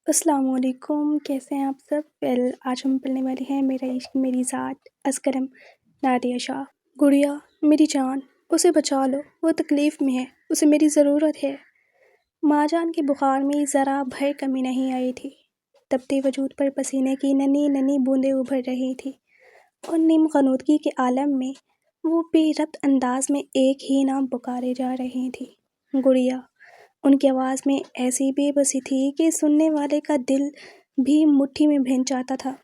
السلام علیکم، کیسے ہیں آپ سب؟ آج ہم پڑھنے والے ہیں میرا عشق میری ذات، ازکرم نادیہ شاہ۔ گڑیا میری جان، اسے بچا لو، وہ تکلیف میں ہے، اسے میری ضرورت ہے۔ ماں جان کے بخار میں ذرا بھر کمی نہیں آئی تھی، تپتے وجود پر پسینے کی ننھی ننھی بوندیں ابھر رہی تھی اور نیم غنودگی کے عالم میں وہ بے ربط انداز میں ایک ہی نام پکارے جا رہی تھی، گڑیا۔ ان کی آواز میں ایسی بے بسی تھی کہ سننے والے کا دل بھی مٹھی میں بھین جاتا تھا۔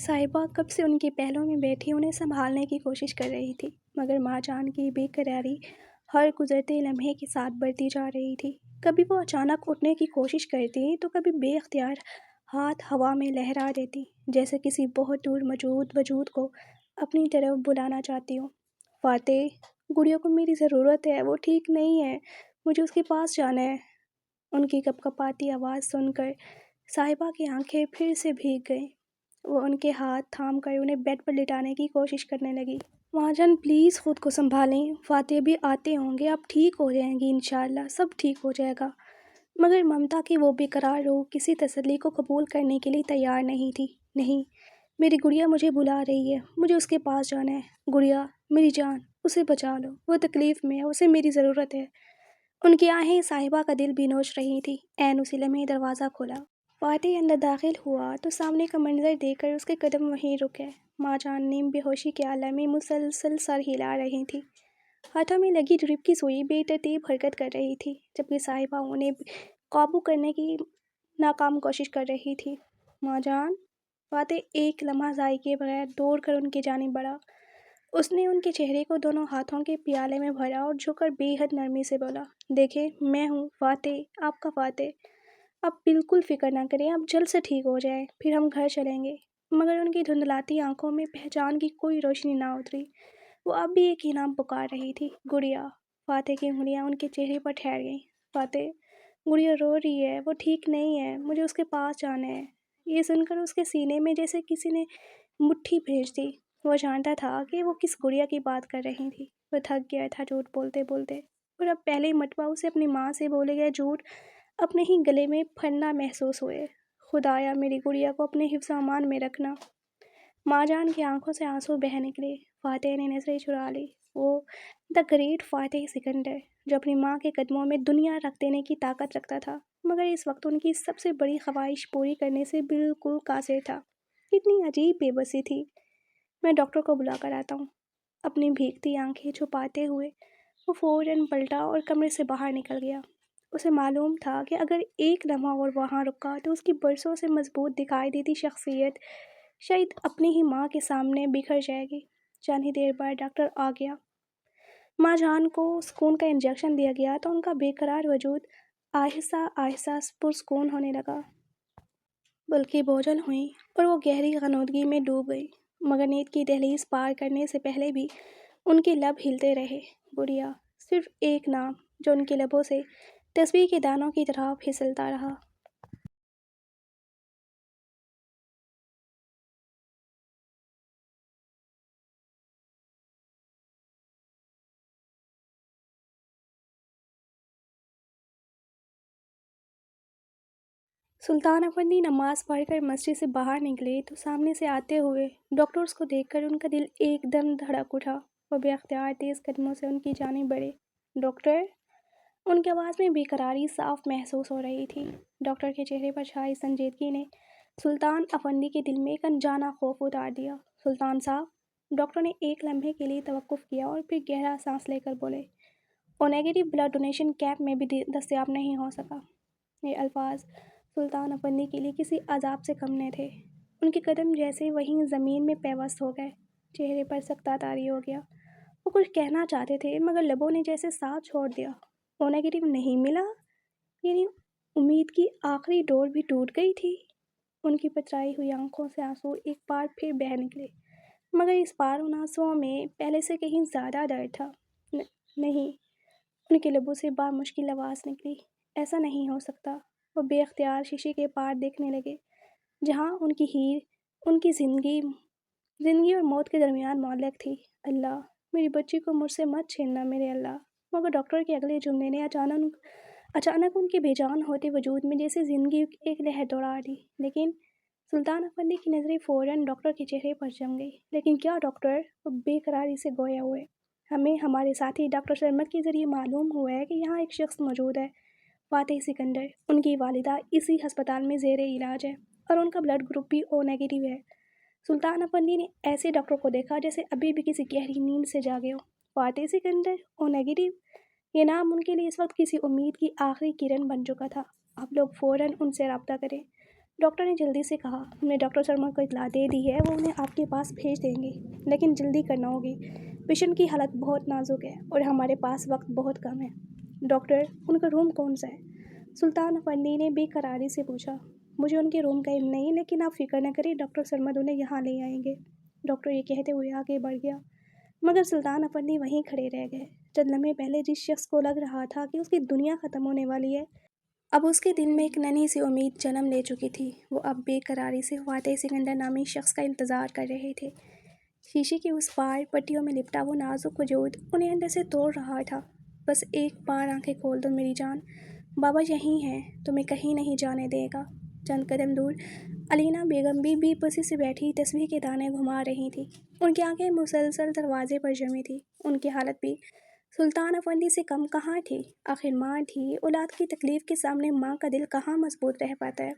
صاحبہ کب سے ان کے پہلوں میں بیٹھی انہیں سنبھالنے کی کوشش کر رہی تھی، مگر ماں جان کی بے قراری ہر گزرتے لمحے کے ساتھ بڑھتی جا رہی تھی۔ کبھی وہ اچانک اٹھنے کی کوشش کرتی تو کبھی بے اختیار ہاتھ ہوا میں لہرا دیتی، جیسے کسی بہت دور موجود وجود کو اپنی طرف بلانا چاہتی ہوں۔ فاتح، گڑیا کو میری ضرورت ہے، وہ ٹھیک نہیں ہے، مجھے اس کے پاس جانا ہے۔ ان کی کپ کپاتی آواز سن کر صاحبہ کی آنکھیں پھر سے بھیگ گئیں۔ وہ ان کے ہاتھ تھام کر انہیں بیڈ پر لٹانے کی کوشش کرنے لگی۔ ماں جان پلیز خود کو سنبھالیں، فاتح بھی آتے ہوں گے، آپ ٹھیک ہو جائیں گی، انشاءاللہ سب ٹھیک ہو جائے گا۔ مگر ممتا کی وہ بے قرار روح کسی تسلی کو قبول کرنے کے لیے تیار نہیں تھی۔ نہیں، میری گڑیا مجھے بلا رہی ہے، مجھے اس کے پاس جانا ہے۔ گڑیا میری جان، اسے بچا لو، وہ تکلیف میں ہے، اسے میری ضرورت ہے۔ ان کی آہیں صاحبہ کا دل بھی نوچ رہی تھی۔ عین اسی لمحے دروازہ کھلا۔ فاتح اندر داخل ہوا تو سامنے کا منظر دیکھ کر اس کے قدم وہیں رک گئے۔ ماں جان نیم بے ہوشی کے عالم میں مسلسل سر ہلا رہی تھی، ہاتھوں میں لگی ڈرپ کی سوئی بے ترتیب حرکت کر رہی تھی، جبکہ صاحبہ انہیں قابو کرنے کی ناکام کوشش کر رہی تھی۔ ماں جان، فاتح ایک لمحہ ضائع کیے بغیر دوڑ کر ان کی جانب بڑھا۔ اس نے ان کے چہرے کو دونوں ہاتھوں کے پیالے میں بھرا اور جھک کر بے حد نرمی سے بولا، دیکھیں میں ہوں فاتح، آپ کا فاتح، آپ بالکل فکر نہ کریں، آپ جلد سے ٹھیک ہو جائیں، پھر ہم گھر چلیں گے۔ مگر ان کی دھندلاتی آنکھوں میں پہچان کی کوئی روشنی نہ اتری۔ وہ اب بھی ایک ہی نام پکار رہی تھی، گڑیا۔ فاتح کی انگلیاں ان کے چہرے پر ٹھہر گئیں۔ فاتح، گڑیا رو رہی ہے، وہ ٹھیک نہیں ہے، مجھے اس کے پاس جانا ہے۔ یہ سن کر اس کے سینے میں جیسے کسی نے مٹھی بھیج دی۔ وہ جانتا تھا کہ وہ کس گڑیا کی بات کر رہی تھی۔ وہ تھک گیا تھا جھوٹ بولتے بولتے، اور اب پہلے مرتبہ اسے اپنی ماں سے بولے گئے جھوٹ اپنے ہی گلے میں پھننا محسوس ہوئے۔ خدایا میری گڑیا کو اپنے حفظ و امان میں رکھنا۔ ماں جان کی آنکھوں سے آنسو بہہ نکلے۔ فاتح نے نظریں چرا لی۔ وہ دا گریٹ فاتح سکندر، جو اپنی ماں کے قدموں میں دنیا رکھ دینے کی طاقت رکھتا تھا، مگر اس وقت ان کی سب سے بڑی خواہش پوری کرنے سے بالکل قاصر تھا۔ کتنی عجیب بے بسی تھی۔ میں ڈاکٹر کو بلا کر آتا ہوں۔ اپنی بھیگتی آنکھیں چھپاتے ہوئے وہ فوراً پلٹا اور کمرے سے باہر نکل گیا۔ اسے معلوم تھا کہ اگر ایک لمحہ اور وہاں رکا تو اس کی برسوں سے مضبوط دکھائی دیتی شخصیت شاید اپنی ہی ماں کے سامنے بکھر جائے گی۔ چند ہی دیر بعد ڈاکٹر آ گیا۔ ماں جان کو سکون کا انجیکشن دیا گیا تو ان کا بے قرار وجود آہستہ آہستہ پرسکون ہونے لگا، بلکہ بوجھل ہوئیں اور وہ گہری غنودگی میں ڈوب گئی۔ مگر نیند کی دہلیز پار کرنے سے پہلے بھی ان کے لب ہلتے رہے، گڑیا، صرف ایک نام جو ان کے لبوں سے تسبیح کے دانوں کی طرح پھسلتا رہا۔ سلطان افندی نماز پڑھ کر مسجد سے باہر نکلے تو سامنے سے آتے ہوئے ڈاکٹرز کو دیکھ کر ان کا دل ایک دم دھڑک اٹھا۔ وہ بے اختیار تیز قدموں سے ان کی جانب بڑھے۔ ڈاکٹر، ان کی آواز میں بے قراری صاف محسوس ہو رہی تھی۔ ڈاکٹر کے چہرے پر چھائی سنجیدگی نے سلطان افندی کے دل میں ایک انجانا خوف اتار دیا۔ سلطان صاحب، ڈاکٹر نے ایک لمحے کے لیے توقف کیا اور پھر گہرا سانس لے کر بولے، او نیگیٹو بلڈ ڈونیشن کیمپ میں بھی دستیاب نہیں ہو سکا۔ یہ الفاظ سلطان افندی کے لیے کسی عذاب سے کم نہ تھے۔ ان کے قدم جیسے وہیں زمین میں پیوست ہو گئے، چہرے پر سختہ طاری ہو گیا۔ وہ کچھ کہنا چاہتے تھے مگر لبوں نے جیسے ساتھ چھوڑ دیا۔ او نیگیٹو نہیں ملا؟ یعنی امید کی آخری ڈور بھی ٹوٹ گئی تھی؟ ان کی پترائی ہوئی آنکھوں سے آنسو ایک بار پھر بہہ نکلے، مگر اس بار ان آنسوؤں میں پہلے سے کہیں زیادہ درد تھا۔ نہیں، ان کے لبوں سے بامشکل آواز نکلی، ایسا نہیں ہو سکتا۔ وہ بے اختیار شیشے کے پار دیکھنے لگے، جہاں ان کی ہیر، ان کی زندگی اور موت کے درمیان معلق تھی۔ اللہ، میری بچی کو مجھ سے مت چھیننا میرے اللہ۔ مگر ڈاکٹر کے اگلے جملے نے اچانک ان کے بے جان ہوتے وجود میں جیسے زندگی ایک لہر دوڑا دی، لیکن سلطان افندی کی نظریں فوراً ڈاکٹر کے چہرے پر جم گئی۔ لیکن کیا ڈاکٹر؟ وہ بے قراری سے گویا ہوئے۔ ہمیں ہمارے ساتھی ڈاکٹر سرمد کے ذریعے معلوم ہوا ہے کہ یہاں ایک شخص موجود ہے، فاتح سکندر۔ ان کی والدہ اسی ہسپتال میں زیر علاج ہے اور ان کا بلڈ گروپ بھی او نیگیٹو ہے۔ سلطان افندی نے ایسے ڈاکٹر کو دیکھا جیسے ابھی بھی کسی گہری نیند سے جاگے ہو۔ فاتح سکندر، او نیگیٹو، یہ نام ان کے لیے اس وقت کسی امید کی آخری کرن بن چکا تھا۔ آپ لوگ فوراً ان سے رابطہ کریں، ڈاکٹر نے جلدی سے کہا۔ ہم نے ڈاکٹر سرما کو اطلاع دے دی ہے، وہ انہیں آپ کے پاس بھیج دیں گے، لیکن جلدی کرنا ہوگی۔ پیشنٹ کی حالت بہت نازک ہے اور ہمارے پاس وقت بہت کم ہے۔ ڈاکٹر، ان کا روم کون سا ہے؟ سلطان افندی نے بے قراری سے پوچھا۔ مجھے ان کے روم کا علم نہیں، لیکن آپ فکر نہ کریں، ڈاکٹر سرمد انہیں یہاں لے آئیں گے۔ ڈاکٹر یہ کہتے ہوئے آگے بڑھ گیا، مگر سلطان افندی وہیں کھڑے رہ گئے۔ چند لمحے پہلے جس شخص کو لگ رہا تھا کہ اس کی دنیا ختم ہونے والی ہے، اب اس کے دل میں ایک ننھی سی امید جنم لے چکی تھی۔ وہ اب بے قراری سے فاتح سکندر نامی شخص کا انتظار کر رہے تھے۔ شیشے کے اس پار پٹیوں میں لپٹا وہ نازک وجود انہیں اندر سے توڑ رہا تھا۔ بس ایک بار آنکھیں کھول دو میری جان، بابا یہیں ہیں، تمہیں کہیں نہیں جانے دے گا۔ چند قدم دور علینا بیگم بھی بے بسی سے بیٹھی تسبیح کے دانے گھما رہی تھیں۔ ان کی آنکھیں مسلسل دروازے پر جمی تھیں۔ ان کی حالت بھی سلطان افندی سے کم کہاں تھی؟ آخر ماں تھی، اولاد کی تکلیف کے سامنے ماں کا دل کہاں مضبوط رہ پاتا ہے؟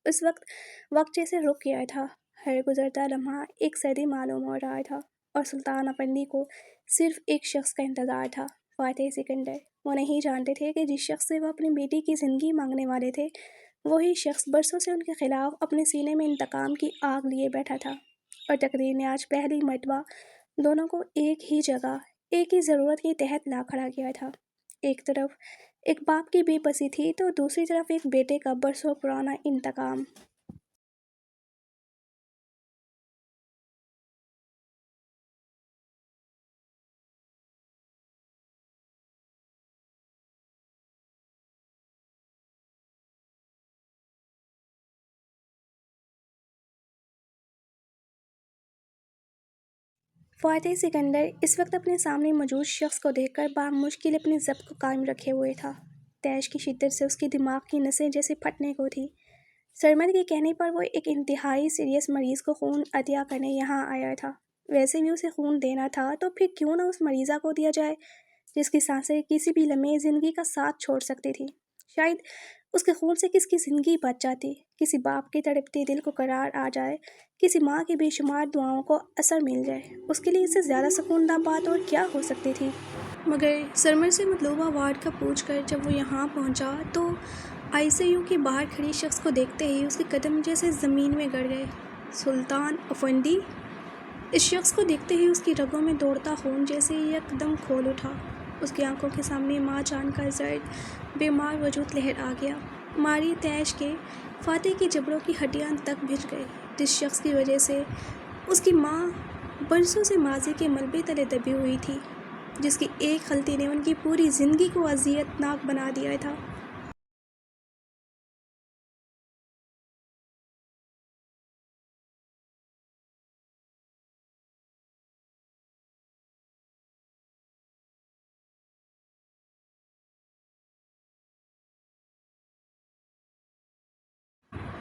اس وقت جیسے رک گیا تھا۔ ہر گزرتا لمحہ ایک صدی معلوم ہو رہا تھا، اور سلطان افندی کو صرف ایک شخص کا انتظار تھا، فاتح سکندر۔ وہ نہیں جانتے تھے کہ جس شخص سے وہ اپنی بیٹی کی زندگی مانگنے والے تھے، وہی شخص برسوں سے ان کے خلاف اپنے سینے میں انتقام کی آگ لیے بیٹھا تھا، اور تقدیر نے آج پہلی مرتبہ دونوں کو ایک ہی جگہ، ایک ہی ضرورت کے تحت لا کھڑا کیا تھا۔ ایک طرف ایک باپ کی بے بسی تھی تو دوسری طرف ایک بیٹے کا برسوں پرانا انتقام۔ فاتح سکندر اس وقت اپنے سامنے موجود شخص کو دیکھ کر بامشکل اپنے ضبط کو قائم رکھے ہوئے تھا۔ تیش کی شدت سے اس کے دماغ کی نسیں جیسے پھٹنے کو تھیں۔ سرمد کے کہنے پر وہ ایک انتہائی سیریس مریض کو خون عطیہ کرنے یہاں آیا تھا۔ ویسے بھی اسے خون دینا تھا تو پھر کیوں نہ اس مریضہ کو دیا جائے جس کی سانسیں کسی بھی لمحے زندگی کا ساتھ چھوڑ سکتی تھی۔ شاید اس کے خون سے کس کی زندگی بچ جاتی، کسی باپ کے تڑپتے دل کو قرار آ جائے، کسی ماں کی بے شمار دعاؤں کو اثر مل جائے۔ اس کے لیے اس سے زیادہ سکون دہ بات اور کیا ہو سکتی تھی؟ مگر سرمد سے مطلوبہ وارڈ کا پوچھ کر جب وہ یہاں پہنچا تو ICU کے باہر کھڑی شخص کو دیکھتے ہی اس کے قدم جیسے زمین میں گڑ گئے۔ سلطان افندی! اس شخص کو دیکھتے ہی اس کی رگوں میں دوڑتا خون جیسے یکدم کھول اٹھا۔ اس کی آنکھوں کے سامنے ماں جان کا زرد بیمار وجود لہر آ گیا۔ ماری تیش کے فاتح کی جبڑوں کی ہڈیاں تک بھج گئی۔ جس شخص کی وجہ سے اس کی ماں برسوں سے ماضی کے ملبے تلے دبی ہوئی تھی، جس کی ایک غلطی نے ان کی پوری زندگی کو اذیت ناک بنا دیا تھا۔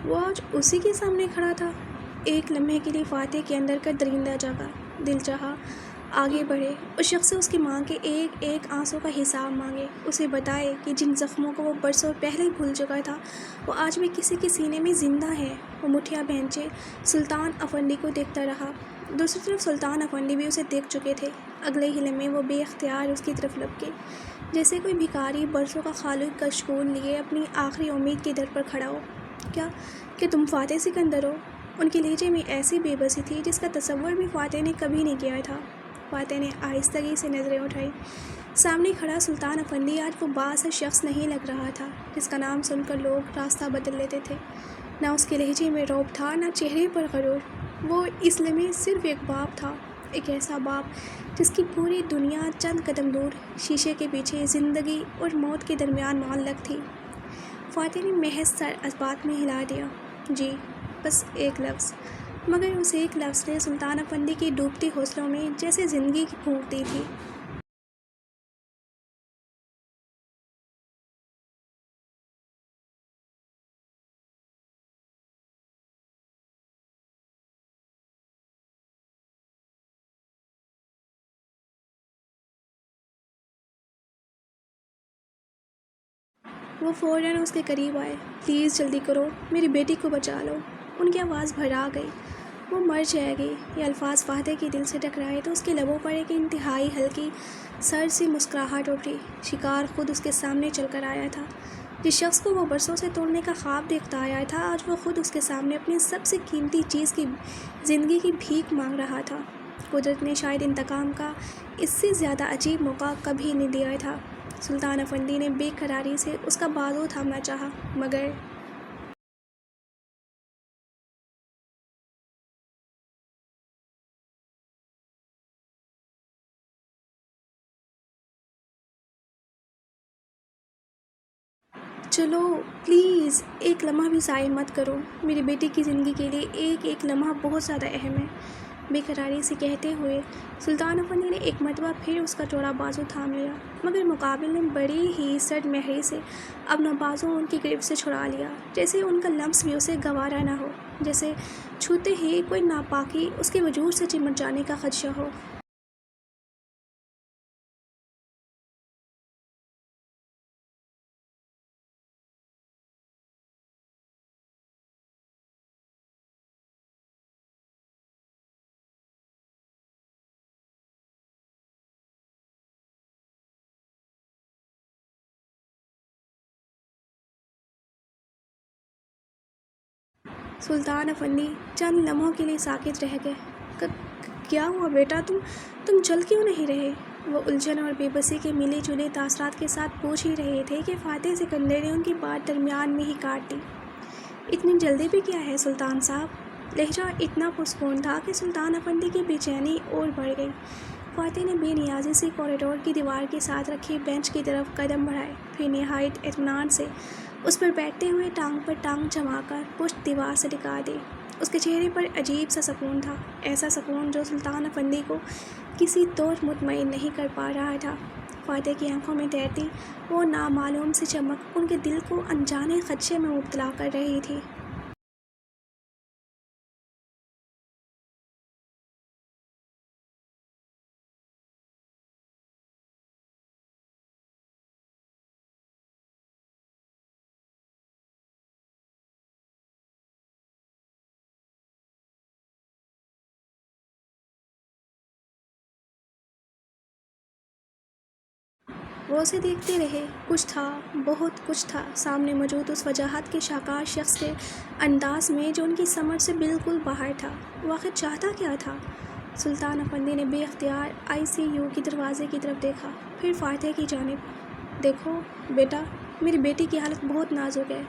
وہ آج اسی کے سامنے کھڑا تھا۔ ایک لمحے کے لیے فاتح کے اندر کا درندہ جاگا۔ دل چاہا آگے بڑھے، اس شخص سے اس کی ماں کے ایک ایک آنسوں کا حساب مانگے، اسے بتائے کہ جن زخموں کو وہ برسوں پہلے بھول چکا تھا وہ آج بھی کسی کے سینے میں زندہ ہے۔ وہ مٹھیاں بھینچے سلطان افندی کو دیکھتا رہا۔ دوسری طرف سلطان افندی بھی اسے دیکھ چکے تھے۔ اگلے ہی لمحے وہ بے اختیار اس کی طرف لپکے، جیسے کوئی بھکاری برسوں کا خالق کا شکون لیے اپنی آخری امید کے در پر کھڑا ہو۔ کیا تم فاتح سکندر ہو؟ ان کے لہجے میں ایسی بے بسی تھی جس کا تصور بھی فاتح نے کبھی نہیں کیا تھا۔ فاتح نے آہستگی سے نظریں اٹھائیں۔ سامنے کھڑا سلطان افندی آج وہ بااثر شخص نہیں لگ رہا تھا جس کا نام سن کر لوگ راستہ بدل لیتے تھے۔ نہ اس کے لہجے میں رعب تھا، نہ چہرے پر غرور۔ وہ اس لمحے صرف ایک باپ تھا، ایک ایسا باپ جس کی پوری دنیا چند قدم دور شیشے کے پیچھے زندگی اور موت کے درمیان معلق تھی۔ فاتح نے محض سر اس بات میں ہلا دیا، جی، بس ایک لفظ، مگر اس ایک لفظ نے سلطان افندی کی ڈوبتی حوصلوں میں جیسے زندگی پھونک دی تھی۔ وہ فوراً اس کے قریب آئے۔ پلیز جلدی کرو، میری بیٹی کو بچا لو۔ ان کی آواز بھرا گئی۔ وہ مر جائے گی۔ یہ الفاظ فاتح کے دل سے ٹکرائے تو اس کے لبوں پر ایک انتہائی ہلکی سر سی مسکراہٹ ابھری۔ شکار خود اس کے سامنے چل کر آیا تھا۔ جس شخص کو وہ برسوں سے توڑنے کا خواب دیکھتا آیا تھا، آج وہ خود اس کے سامنے اپنی سب سے قیمتی چیز کی زندگی کی بھیک مانگ رہا تھا۔ قدرت نے شاید انتقام کا اس سے زیادہ عجیب موقع کبھی نہیں دیا تھا۔ سلطان افندی نے بے قراری سے اس کا بازو تھامنا چاہا، مگر چلو پلیز، ایک لمحہ بھی ضائع مت کرو۔ میری بیٹی کی زندگی کے لیے ایک ایک لمحہ بہت زیادہ اہم ہے۔ بے قراری سے کہتے ہوئے سلطان افندی نے ایک مرتبہ پھر اس کا چوڑا بازو تھام لیا، مگر مقابل نے بڑی ہی سرد مہری سے اپنا بازو ان کی گرفت سے چھڑا لیا، جیسے ان کا لمس بھی اسے گوارا نہ ہو، جیسے چھوتے ہی کوئی ناپاکی اس کے وجود سے چمٹ جانے کا خدشہ ہو۔ سلطان افندی چند لمحوں کے لیے ساکت رہ گئے۔ کیا ہوا بیٹا، تم چل کیوں نہیں رہے؟ وہ الجھن اور بے بسی کے ملے جلے تاثرات کے ساتھ پوچھ ہی رہے تھے کہ فاتح سکندر نے ان کی بات درمیان میں ہی کاٹ دی۔ اتنی جلدی بھی کیا ہے سلطان صاحب؟ لہجہ اتنا پرسکون تھا کہ سلطان افندی کی بے چینی اور بڑھ گئی۔ فاتح نے بے نیازی سے کوریڈور کی دیوار کے ساتھ رکھی بینچ کی طرف قدم بڑھائے، پھر نہایت اطمینان سے اس پر بیٹھتے ہوئے ٹانگ پر ٹانگ جما کر پشت دیوار سے ٹکا دی۔ اس کے چہرے پر عجیب سا سکون تھا، ایسا سکون جو سلطان افندی کو کسی طور مطمئن نہیں کر پا رہا تھا۔ فاتح کی آنکھوں میں تیرتی وہ نامعلوم سی چمک ان کے دل کو انجانے خدشے میں مبتلا کر رہی تھی۔ وہ اسے دیکھتے رہے۔ کچھ تھا، بہت کچھ تھا سامنے موجود اس وجاہت کے شاہکار شخص کے انداز میں جو ان کی سمجھ سے بالکل باہر تھا۔ وہ آخر چاہتا کیا تھا؟ سلطان افندی نے بے اختیار ICU کے دروازے کی طرف دیکھا، پھر فاتح کی جانب۔ دیکھو بیٹا، میری بیٹی کی حالت بہت نازک ہے۔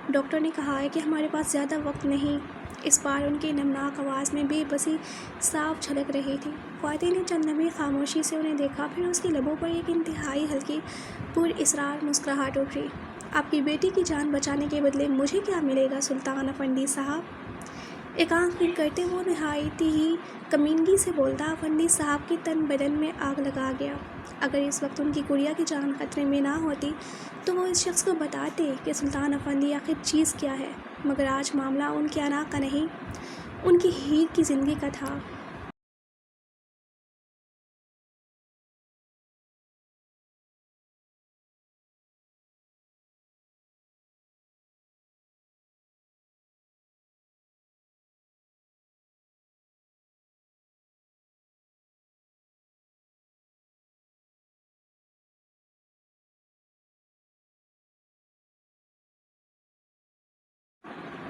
ڈاکٹر نے کہا ہے کہ ہمارے پاس زیادہ وقت نہیں۔ اس بار ان کی نمناک آواز میں بے بسی صاف جھلک رہی تھی۔ فاتح نے چند لمحے خاموشی سے انہیں دیکھا، پھر اس کے لبوں پر ایک انتہائی ہلکی پراسرار مسکراہٹ ابھری۔ آپ کی بیٹی کی جان بچانے کے بدلے مجھے کیا ملے گا سلطان افندی صاحب؟ ایک آنکھ بند کرتے وہ نہایت ہی کمینگی سے بولتا۔ افندی صاحب کے تن بدن میں آگ لگا گیا۔ اگر اس وقت ان کی گڑیا کی جان خطرے میں نہ ہوتی تو وہ اس شخص کو بتاتے کہ سلطان افندی آخر چیز کیا ہے، مگر آج معاملہ ان کی انا کا نہیں، ان کی ہیر کی زندگی کا تھا۔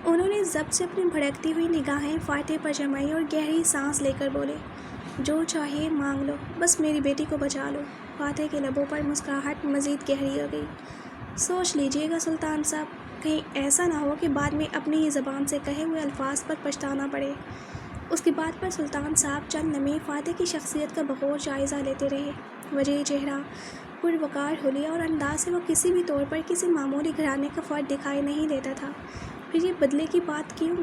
انہوں نے ضبط سے اپنی بھڑکتی ہوئی نگاہیں فاتح پر جمائیں اور گہری سانس لے کر بولے، جو چاہیے مانگ لو، بس میری بیٹی کو بچا لو۔ فاتح کے لبوں پر مسکراہٹ مزید گہری ہو گئی۔ سوچ لیجیے گا سلطان صاحب، کہیں ایسا نہ ہو کہ بعد میں اپنی ہی زبان سے کہے ہوئے الفاظ پر پچھتانا پڑے۔ اس کی بات پر سلطان صاحب چند لمحے فاتح کی شخصیت کا بغور جائزہ لیتے رہے۔ وجہ چہرہ، پروقار حلیہ اور انداز سے وہ کسی بھی طور پر کسی معمولی گھرانے کا فرد دکھائی نہیں دیتا تھا۔ پھر یہ بدلے کی بات کیوں؟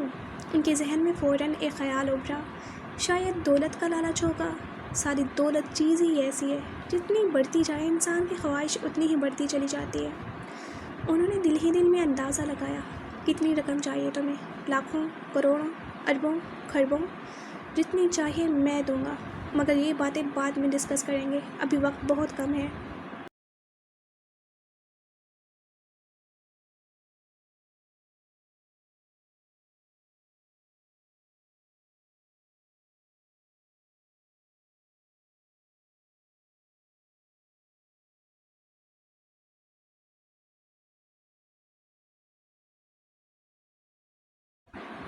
ان کے ذہن میں فوراً ایک خیال ابھرا، شاید دولت کا لالچ ہوگا۔ ساری دولت چیز ہی ایسی ہے، جتنی بڑھتی جائے انسان کی خواہش اتنی ہی بڑھتی چلی جاتی ہے۔ انہوں نے دل ہی دل میں اندازہ لگایا، کتنی رقم چاہیے تمہیں؟ لاکھوں، کروڑوں، اربوں، خربوں؟ جتنی چاہیے میں دوں گا، مگر یہ باتیں بعد میں ڈسکس کریں گے، ابھی وقت بہت کم ہے۔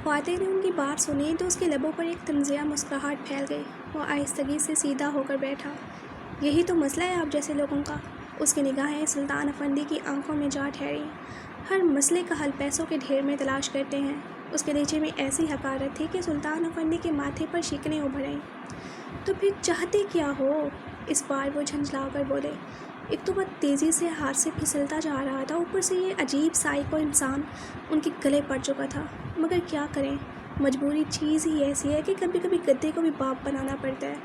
فاتح نے ان کی بات سنی تو اس کے لبوں پر ایک طنزیہ مسکراہٹ پھیل گئی۔ وہ آہستگی سے سیدھا ہو کر بیٹھا۔ یہی تو مسئلہ ہے آپ جیسے لوگوں کا۔ اس کی نگاہیں سلطان افندی کی آنکھوں میں جا ٹھہری۔ ہر مسئلے کا حل پیسوں کے ڈھیر میں تلاش کرتے ہیں۔ اس کے لہجے میں ایسی حقارت تھی کہ سلطان افندی کے ماتھے پر شکنیں ابھر آئیں۔ تو پھر چاہتے کیا ہو؟ اس بار وہ جھنجھلا کر بولے۔ ایک تو بہت تیزی سے ہاتھ سے پھسلتا جا رہا تھا، اوپر سے یہ عجیب سائیکو انسان ان کے گلے پڑ چکا تھا۔ مگر کیا کریں، مجبوری چیز ہی ایسی ہے کہ کبھی کبھی گدھے کو بھی باپ بنانا پڑتا ہے۔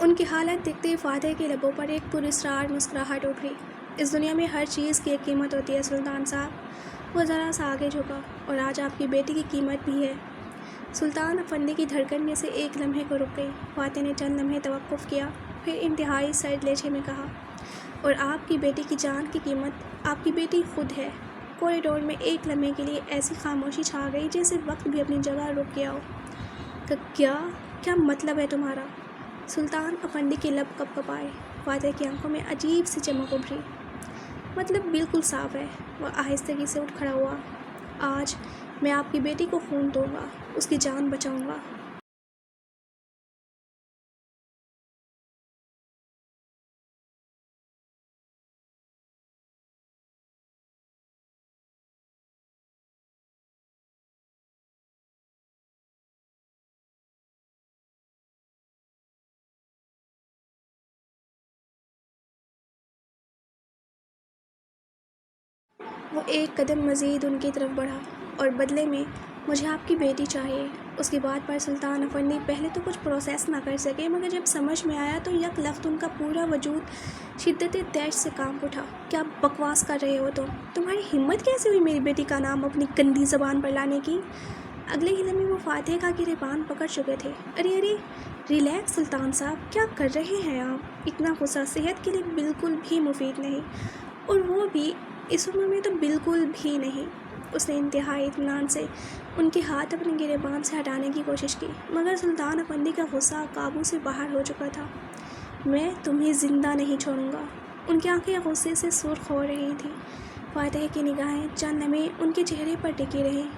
ان کی حالت دیکھتے ہی فاتح کے لبوں پر ایک پراسرار مسکراہٹ ابھری۔ اس دنیا میں ہر چیز کی ایک قیمت ہوتی ہے سلطان صاحب۔ وہ ذرا سا آگے جھکا۔ اور آج آپ کی بیٹی کی قیمت بھی ہے۔ سلطان افندی کی دھڑکن میں سے ایک لمحے کو رک گئی۔ فاتح نے چند لمحے توقف کیا، پھر انتہائی سرد لہجے میں کہا، اور آپ کی بیٹی کی جان کی قیمت آپ کی بیٹی خود ہے۔ کوریڈور میں ایک لمحے کے لیے ایسی خاموشی چھا گئی جیسے وقت بھی اپنی جگہ رک گیا ہو۔ کیا مطلب ہے تمہارا؟ سلطان افندی کے لب کپ کپائے۔ فاتح کی آنکھوں میں عجیب سی چمک ابھری۔ مطلب بالکل صاف ہے۔ وہ آہستگی سے اٹھ کھڑا ہوا۔ آج میں آپ کی بیٹی کو خون دوں گا، اس کی جان بچاؤں گا۔ وہ ایک قدم مزید ان کی طرف بڑھا۔ اور بدلے میں مجھے آپ کی بیٹی چاہیے۔ اس کی بات پر سلطان افندی پہلے تو کچھ پروسیس نہ کر سکے، مگر جب سمجھ میں آیا تو یک لخت ان کا پورا وجود شدت تیش سے کانپ اٹھا۔ کیا بکواس کر رہے ہو تمہاری ہمت کیسے ہوئی میری بیٹی کا نام اپنی گندی زبان پر لانے کی؟ اگلے ہی لمحے وہ فاتح کا گریبان پکڑ چکے تھے۔ ارے ریلیکس سلطان صاحب، کیا کر رہے ہیں آپ؟ اتنا غصہ صحت کے لیے بالکل بھی مفید نہیں، اور وہ بھی اس عمر میں تو بالکل بھی نہیں۔ اس نے انتہائی اطمینان سے ان کے ہاتھ اپنے گریبان سے ہٹانے کی کوشش کی، مگر سلطان افندی کا غصہ قابو سے باہر ہو چکا تھا۔ میں تمہیں زندہ نہیں چھوڑوں گا۔ ان کی آنکھیں غصے سے سرخ ہو رہی تھیں۔ فاتح کی نگاہیں چند لمحے ان کے چہرے پر ٹکی رہیں۔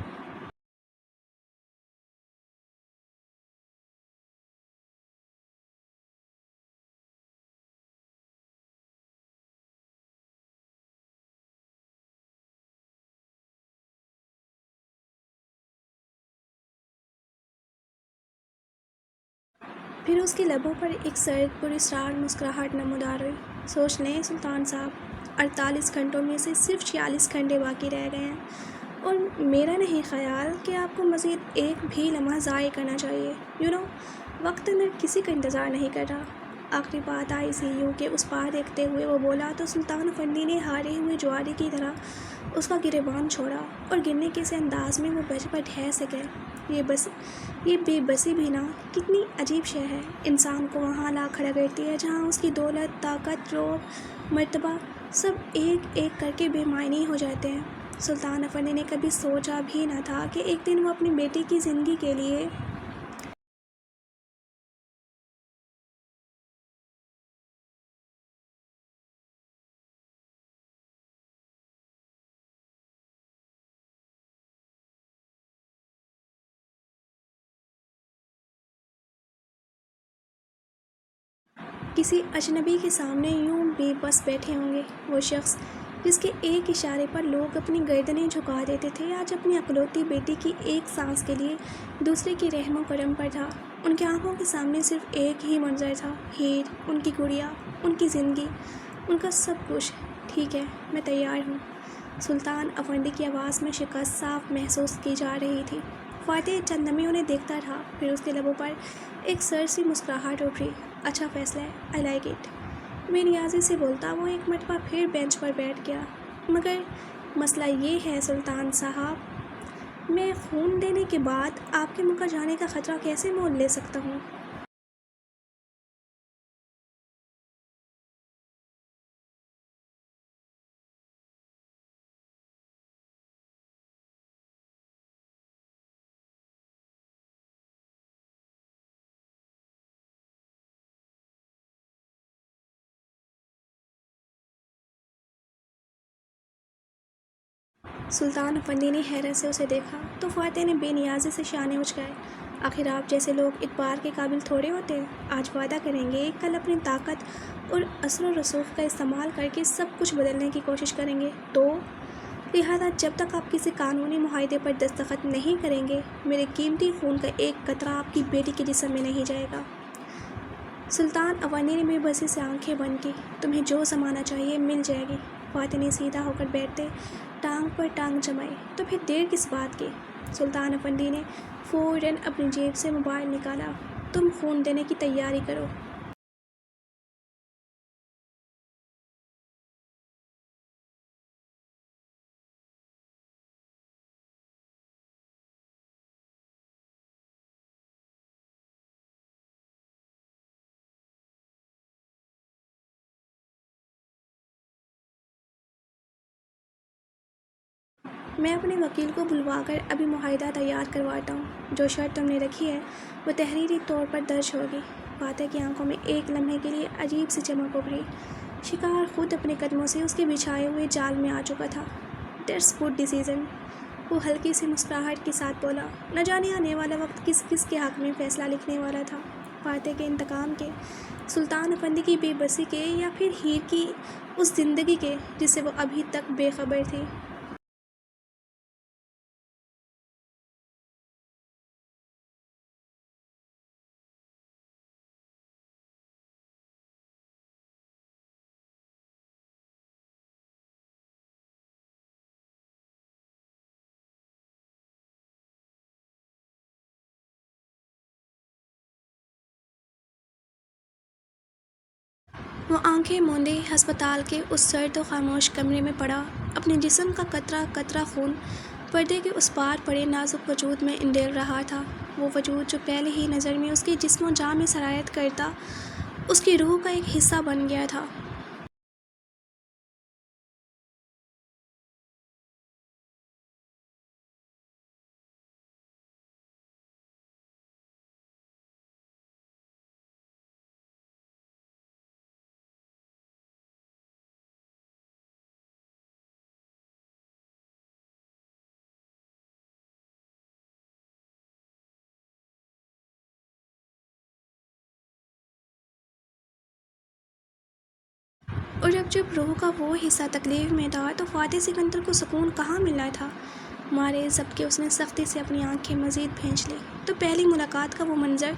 پھر اس کے لبوں پر ایک سرد پراسرار مسکراہٹ نمودار ہوئی۔ سوچ لیں سلطان صاحب، 48 گھنٹوں میں سے صرف 46 گھنٹے باقی رہ گئے ہیں، اور میرا نہیں خیال کہ آپ کو مزید ایک بھی لمحہ ضائع کرنا چاہیے۔ وقت کسی کا انتظار نہیں کر رہا۔ آخری بات آئی سی یو کے اس پار دیکھتے ہوئے وہ بولا تو سلطان افندی نے ہارے ہوئے جواری کی طرح اس کا گریبان چھوڑا، اور گرنے کے سے انداز میں وہ بیٹھ پر ڈھہ سے گئے۔ یہ بے بسی بھی نا کتنی عجیب شے ہے، انسان کو وہاں لا کھڑا کرتی ہے جہاں اس کی دولت، طاقت، رعب، مرتبہ سب ایک ایک کر کے بے معنی ہو جاتے ہیں۔ سلطان افندی نے کبھی سوچا بھی نہ تھا کہ ایک دن وہ اپنی بیٹی کی زندگی کے لیے کسی اجنبی کے سامنے یوں بے بس بیٹھے ہوں گے۔ وہ شخص جس کے ایک اشارے پر لوگ اپنی گردنیں جھکا دیتے تھے، آج اپنی اکلوتی بیٹی کی ایک سانس کے لیے دوسرے کی رحم و کرم پر تھا۔ ان کی آنکھوں کے سامنے صرف ایک ہی منظر تھا، ہیر، ان کی گڑیا، ان کی زندگی، ان کا سب کچھ۔ ٹھیک ہے، میں تیار ہوں۔ سلطان افندی کی آواز میں شکست صاف محسوس کی جا رہی تھی۔ فاتح چند لمحے انہیں دیکھتا رہا، پھر اس کے لبوں پر ایک سر سی مسکراہٹ ابھری۔ اچھا فیصلہ ہے، آئی لائک اٹ۔ میں ریاضی سے بولتا وہ ایک مرتبہ پھر بینچ پر بیٹھ گیا۔ مگر مسئلہ یہ ہے سلطان صاحب، میں خون دینے کے بعد آپ کے ملک جانے کا خطرہ کیسے مول لے سکتا ہوں؟ سلطان افندی نے حیرت سے اسے دیکھا تو فاتح نے بے نیازی سے شانے اچکائے۔ آخر آپ جیسے لوگ اعتبار کے قابل تھوڑے ہوتے ہیں۔ آج وعدہ کریں گے، کل اپنی طاقت اور اثر و رسوخ کا استعمال کر کے سب کچھ بدلنے کی کوشش کریں گے۔ تو لہٰذا جب تک آپ کسی قانونی معاہدے پر دستخط نہیں کریں گے، میرے قیمتی خون کا ایک قطرہ آپ کی بیٹی کے جسم میں نہیں جائے گا۔ سلطان افندی نے بے بسی سے آنکھیں بند کی۔ تمہیں جو زمانہ چاہیے مل جائے گی۔ فاتح نے سیدھا ہو کر بیٹھتے ٹانگ پر ٹانگ جمائی۔ تو پھر دیر کس بات کی؟ سلطان افندی نے فوراً اپنی جیب سے موبائل نکالا۔ تم خون دینے کی تیاری کرو۔ میں اپنے وکیل کو بلوا کر ابھی معاہدہ تیار کرواتا ہوں۔ جو شرط تم نے رکھی ہے وہ تحریری طور پر درج ہوگی۔ فاتح کی آنکھوں میں ایک لمحے کے لیے عجیب سی چمک ابھری۔ شکار خود اپنے قدموں سے اس کے بچھائے ہوئے جال میں آ چکا تھا۔ "دیٹس گڈ ڈیسیژن"، وہ ہلکی سی مسکراہٹ کے ساتھ بولا۔ نہ جانے آنے والا وقت کس کس کے حق میں فیصلہ لکھنے والا تھا، فاتح کے انتقام کے، سلطان افندی کی بے بسی کے، یا پھر ہیر کی اس زندگی کے جس سے وہ ابھی تک بے خبر تھی۔ وہ آنکھیں موندے ہسپتال کے اس سرد و خاموش کمرے میں پڑا، اپنے جسم کا قطرہ قطرہ خون پردے کے اس پار پڑے نازک وجود میں انڈیل رہا تھا۔ وہ وجود جو پہلے ہی نظر میں اس کے جسم و جاں میں سرایت کرتا، اس کی روح کا ایک حصہ بن گیا تھا۔ اور اب جب روح کا وہ حصہ تکلیف میں تھا تو فاتح سکندر کو سکون کہاں ملنا تھا؟ مارے ضبط کے اس نے سختی سے اپنی آنکھیں مزید کھینچ لیں تو پہلی ملاقات کا وہ منظر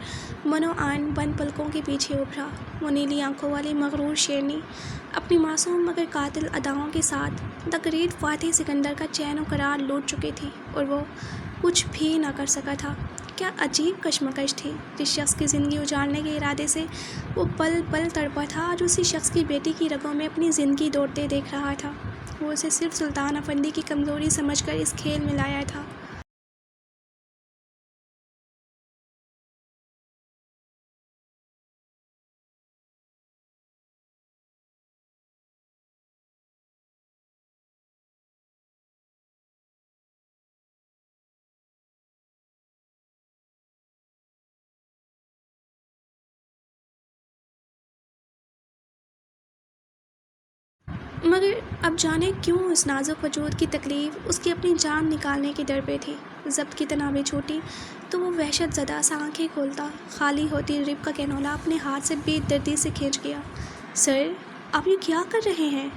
منو آئین بند پلکوں کے پیچھے ابھرا۔ وہ نیلی آنکھوں والی مغرور شیرنی اپنی معصوم مگر قاتل اداؤں کے ساتھ دی گریٹ فاتح سکندر کا چین و قرار لوٹ چکی تھی، اور وہ کچھ بھی نہ کر سکا تھا۔ کیا عجیب کشمکش تھی! جس شخص کی زندگی اجاڑنے کے ارادے سے وہ پل پل تڑپا تھا، آج اسی شخص کی بیٹی کی رگوں میں اپنی زندگی دوڑتے دیکھ رہا تھا۔ وہ اسے صرف سلطان افندی کی کمزوری سمجھ کر اس کھیل میں لایا تھا۔ مگر اب جانے کیوں اس نازک وجود کی تکلیف اس کی اپنی جان نکالنے کے در پہ تھی۔ ضبط کی تنابیں چھوٹی تو وہ وحشت زدہ سا آنکھیں کھولتا، خالی ہوتی رب کا کینولا اپنے ہاتھ سے بے دردی سے کھینچ گیا۔ "سر، آپ یہ کیا کر رہے ہیں؟"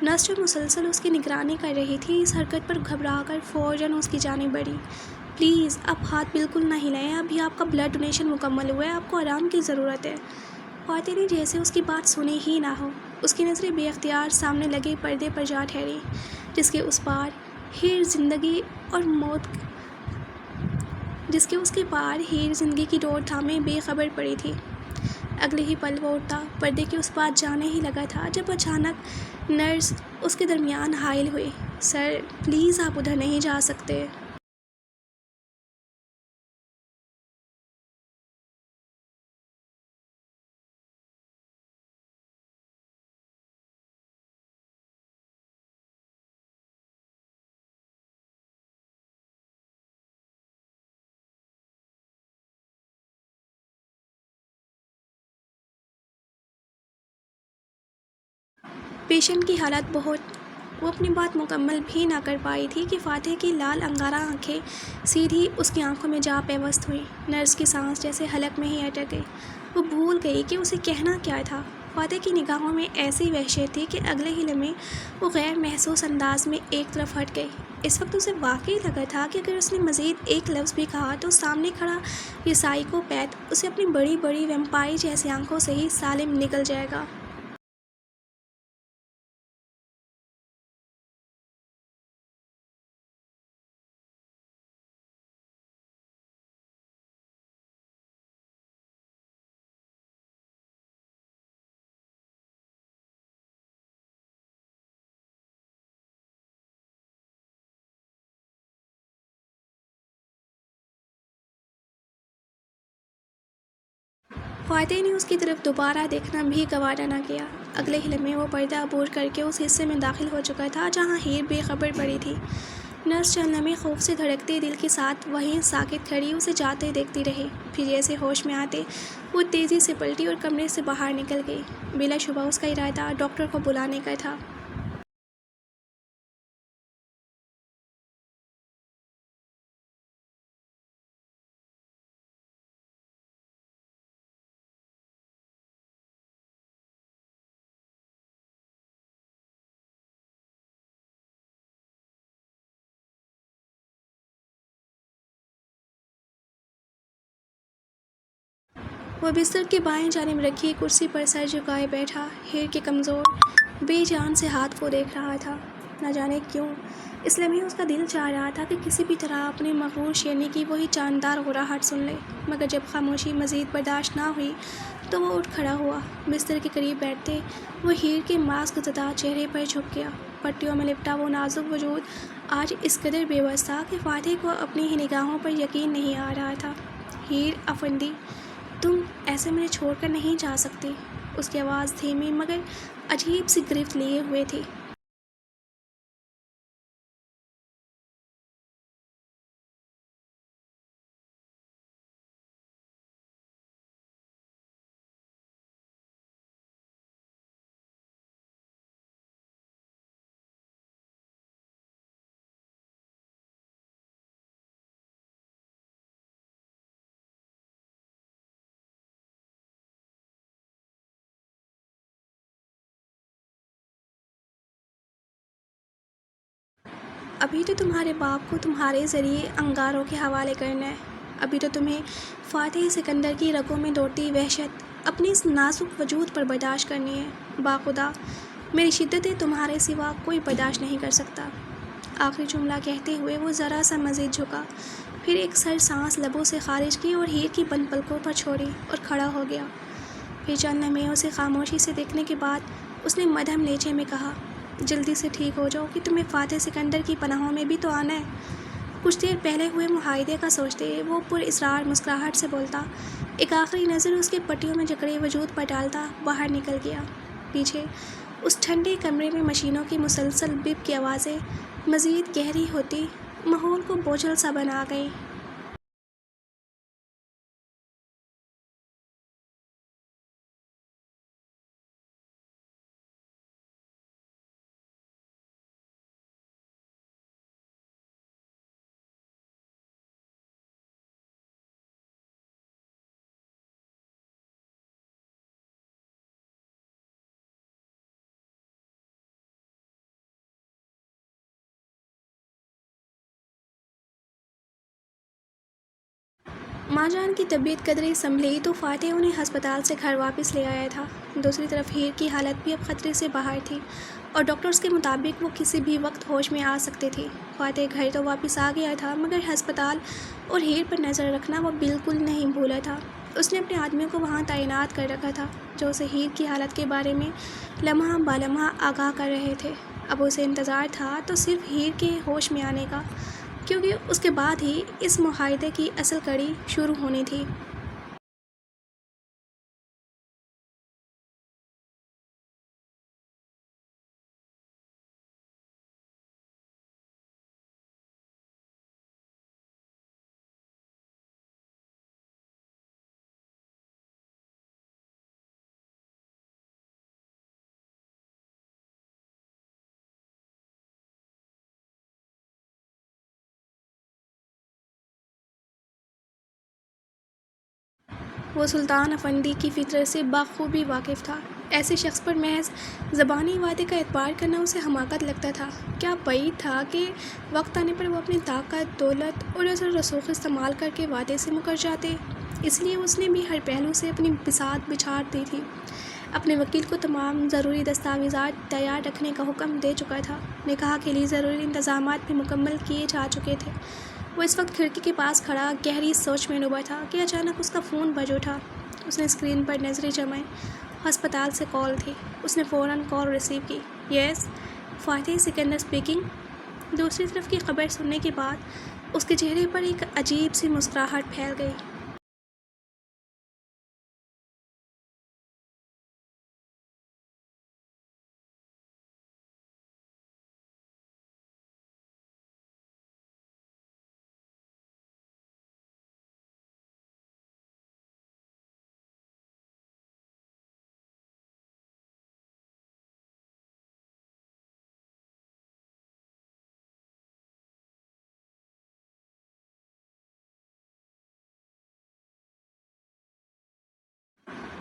نرس جو مسلسل اس کی نگرانی کر رہی تھی اس حرکت پر گھبرا کر فوراً اس کی جانب بڑھی۔ "پلیز آپ ہاتھ بالکل نہ ہلائیں، ابھی آپ کا بلڈ ڈونیشن مکمل ہوا ہے، آپ کو آرام کی ضرورت ہے۔" فاتح نے جیسے اس کی بات سنی ہی نہ ہو۔ اس کی نظریں بے اختیار سامنے لگے پردے پر جا ٹھہری، جس کے اس پار ہیر زندگی اور موت جس کے اس کے پار ہیر زندگی کی ڈور تھامے بے خبر پڑی تھی۔ اگلے ہی پل وہ اٹھا، پردے کے اس پار جانے ہی لگا تھا جب اچانک نرس اس کے درمیان حائل ہوئی۔ "سر، پلیز آپ ادھر نہیں جا سکتے۔" پیشنٹ کی حالت بہت وہ اپنی بات مکمل بھی نہ کر پائی تھی کہ فاتح کی لال انگارہ آنکھیں سیدھی اس کی آنکھوں میں جا پیوست ہوئیں۔ نرس کی سانس جیسے حلق میں ہی اٹک گئی۔ وہ بھول گئی کہ اسے کہنا کیا تھا۔ فاتح کی نگاہوں میں ایسی وحشت تھی کہ اگلے ہی لمحے وہ غیر محسوس انداز میں ایک طرف ہٹ گئی۔ اس وقت اسے واقعی لگا تھا کہ اگر اس نے مزید ایک لفظ بھی کہا تو سامنے کھڑا یہ سائیکوپیتھ اسے اپنی بڑی بڑی ویمپائر جیسی آنکھوں سے ہی سالم نکل جائے گا۔ فاتح نے اس کی طرف دوبارہ دیکھنا بھی گوارا نہ کیا۔ اگلے ہی لمحے وہ پردہ عبور کر کے اس حصے میں داخل ہو چکا تھا جہاں ہیر بے خبر پڑی تھی۔ نرس چند لمحے خوف سے دھڑکتے دل کے ساتھ وہیں ساکت کھڑی اسے جاتے دیکھتی رہی، پھر جیسے ہوش میں آتے وہ تیزی سے پلٹی اور کمرے سے باہر نکل گئی۔ بلا شبہ اس کا ارادہ ڈاکٹر کو بلانے کا تھا۔ وہ بستر کی بائیں جانب رکھی کرسی پر سر جھکائے بیٹھا ہیر کے کمزور بے جان سے ہاتھ کو دیکھ رہا تھا۔ نہ جانے کیوں اس لمحے اس کا دل چاہ رہا تھا کہ کسی بھی طرح اپنے مغرور شیرنی کی وہی جاندار غراہٹ سن لے، مگر جب خاموشی مزید برداشت نہ ہوئی تو وہ اٹھ کھڑا ہوا۔ بستر کے قریب بیٹھتے وہ ہیر کے ماسک زدہ چہرے پر جھک گیا۔ پٹیوں میں لپٹا وہ نازک وجود آج اس قدر بے بس تھا کہ فاتح کو اپنی ہی نگاہوں پر یقین نہیں آ رہا تھا۔ ہیر افندی، تم ایسے مجھے چھوڑ کر نہیں جا سکتی۔ اس کی آواز دھیمی مگر عجیب سی گرفت لیے ہوئے تھی۔ ابھی تو تمہارے باپ کو تمہارے ذریعے انگاروں کے حوالے کرنا ہے۔ ابھی تو تمہیں فاتح سکندر کی رگوں میں دوڑتی وحشت اپنے اس نازک وجود پر برداشت کرنی ہے۔ باخدا میری شدتیں تمہارے سوا کوئی برداشت نہیں کر سکتا۔ آخری جملہ کہتے ہوئے وہ ذرا سا مزید جھکا، پھر ایک سر سانس لبوں سے خارج کی اور ہیر کی بند پلکوں پر چھوڑی اور کھڑا ہو گیا۔ پھر چند لمحے اسے خاموشی سے دیکھنے کے بعد اس نے مدھم لہجے میں کہا، جلدی سے ٹھیک ہو جاؤ کہ تمہیں فاتح سکندر کی پناہوں میں بھی تو آنا ہے۔ کچھ دیر پہلے ہوئے معاہدے کا سوچتے وہ پر اسرار مسکراہٹ سے بولتا، ایک آخری نظر اس کے پٹیوں میں جکڑے وجود پر ڈالتا باہر نکل گیا۔ پیچھے اس ٹھنڈے کمرے میں مشینوں کی مسلسل بپ کی آوازیں مزید گہری ہوتی ماحول کو بوجھل سا بنا گئیں۔ ماں جان کی طبیعت قدرے سنبھلی تو فاتح انہیں ہسپتال سے گھر واپس لے آیا تھا۔ دوسری طرف ہیر کی حالت بھی اب خطرے سے باہر تھی اور ڈاکٹرز کے مطابق وہ کسی بھی وقت ہوش میں آ سکتی تھی۔ فاتح گھر تو واپس آ گیا تھا مگر ہسپتال اور ہیر پر نظر رکھنا وہ بالکل نہیں بھولا تھا۔ اس نے اپنے آدمیوں کو وہاں تعینات کر رکھا تھا جو اسے ہیر کی حالت کے بارے میں لمحہ بالمحہ آگاہ کر رہے تھے۔ اب اسے انتظار تھا تو صرف ہیر کے ہوش میں آنے کا، کیونکہ اس کے بعد ہی اس معاہدے کی اصل کڑی شروع ہونی تھی۔ وہ سلطان افندی کی فطرت سے بخوبی واقف تھا۔ ایسے شخص پر محض زبانی وعدے کا اعتبار کرنا اسے حماقت لگتا تھا۔ کیا بعید تھا کہ وقت آنے پر وہ اپنی طاقت، دولت اور اثر رسوخ استعمال کر کے وعدے سے مکر جاتے۔ اس لیے اس نے بھی ہر پہلو سے اپنی بساط بچھاڑ دی تھی۔ اپنے وکیل کو تمام ضروری دستاویزات تیار رکھنے کا حکم دے چکا تھا۔ نکاح کے لیے ضروری انتظامات بھی مکمل کیے جا چکے تھے۔ وہ اس وقت کھڑکی کے پاس کھڑا گہری سوچ میں ڈوبا تھا کہ اچانک اس کا فون بج اٹھا۔ اس نے اسکرین پر نظریں جمائیں۔ ہسپتال سے کال تھی۔ اس نے فوراً کال ریسیو کی۔ یس، فاتح سکندر اسپیکنگ۔ دوسری طرف کی خبر سننے کے بعد اس کے چہرے پر ایک عجیب سی مسکراہٹ پھیل گئی۔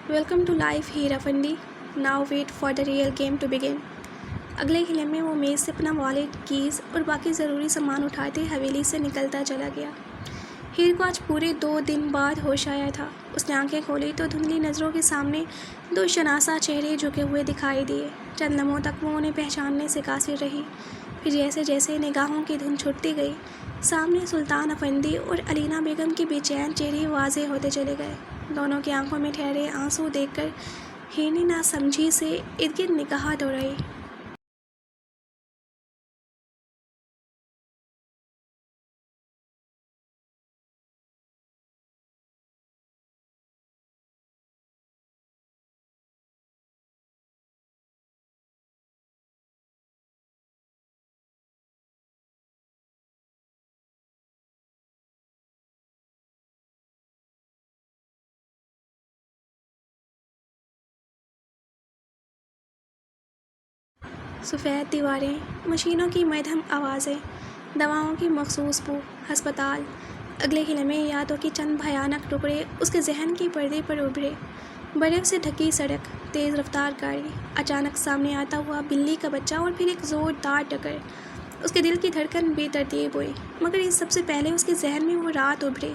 Welcome to life here Effendi, now wait for the real game to begin. اگلے ہی لمحے وہ میز سے اپنا والیٹ، کیز اور باقی ضروری سامان اٹھاتے حویلی سے نکلتا چلا گیا۔ ہیر کو آج پورے 2 دن بعد ہوش آیا تھا۔ اس نے آنکھیں کھولی تو دھندلی نظروں کے سامنے 2 شناسا چہرے جھکے ہوئے دکھائی دیے۔ چند لمحوں تک وہ انہیں پہچاننے سے قاصر رہی، پھر جیسے جیسے نگاہوں کی دھند چھٹتی گئی، سامنے سلطان افندی اور علینا بیگم کے بے چین چہرے واضح ہوتے چلے گئے۔ دونوں کی آنکھوں میں ٹھہرے آنسو دیکھ کر ہیر نے ناسمجھی سے ارد گرد نگاہ دوڑائی۔ سفید دیواریں، مشینوں کی مدھم آوازیں، دواؤں کی مخصوص بو، ہسپتال۔ اگلے ہی لمحے یادوں کے چند بھیانک ٹکڑے اس کے ذہن کے پردے پر ابھرے۔ برف سے ڈھکی سڑک، تیز رفتار گاڑی، اچانک سامنے آتا ہوا بلی کا بچہ اور پھر ایک زوردار ٹکر۔ اس کے دل کی دھڑکن بے ترتیب ہوئی، مگر اس سب سے پہلے اس کے ذہن میں وہ رات ابھرے،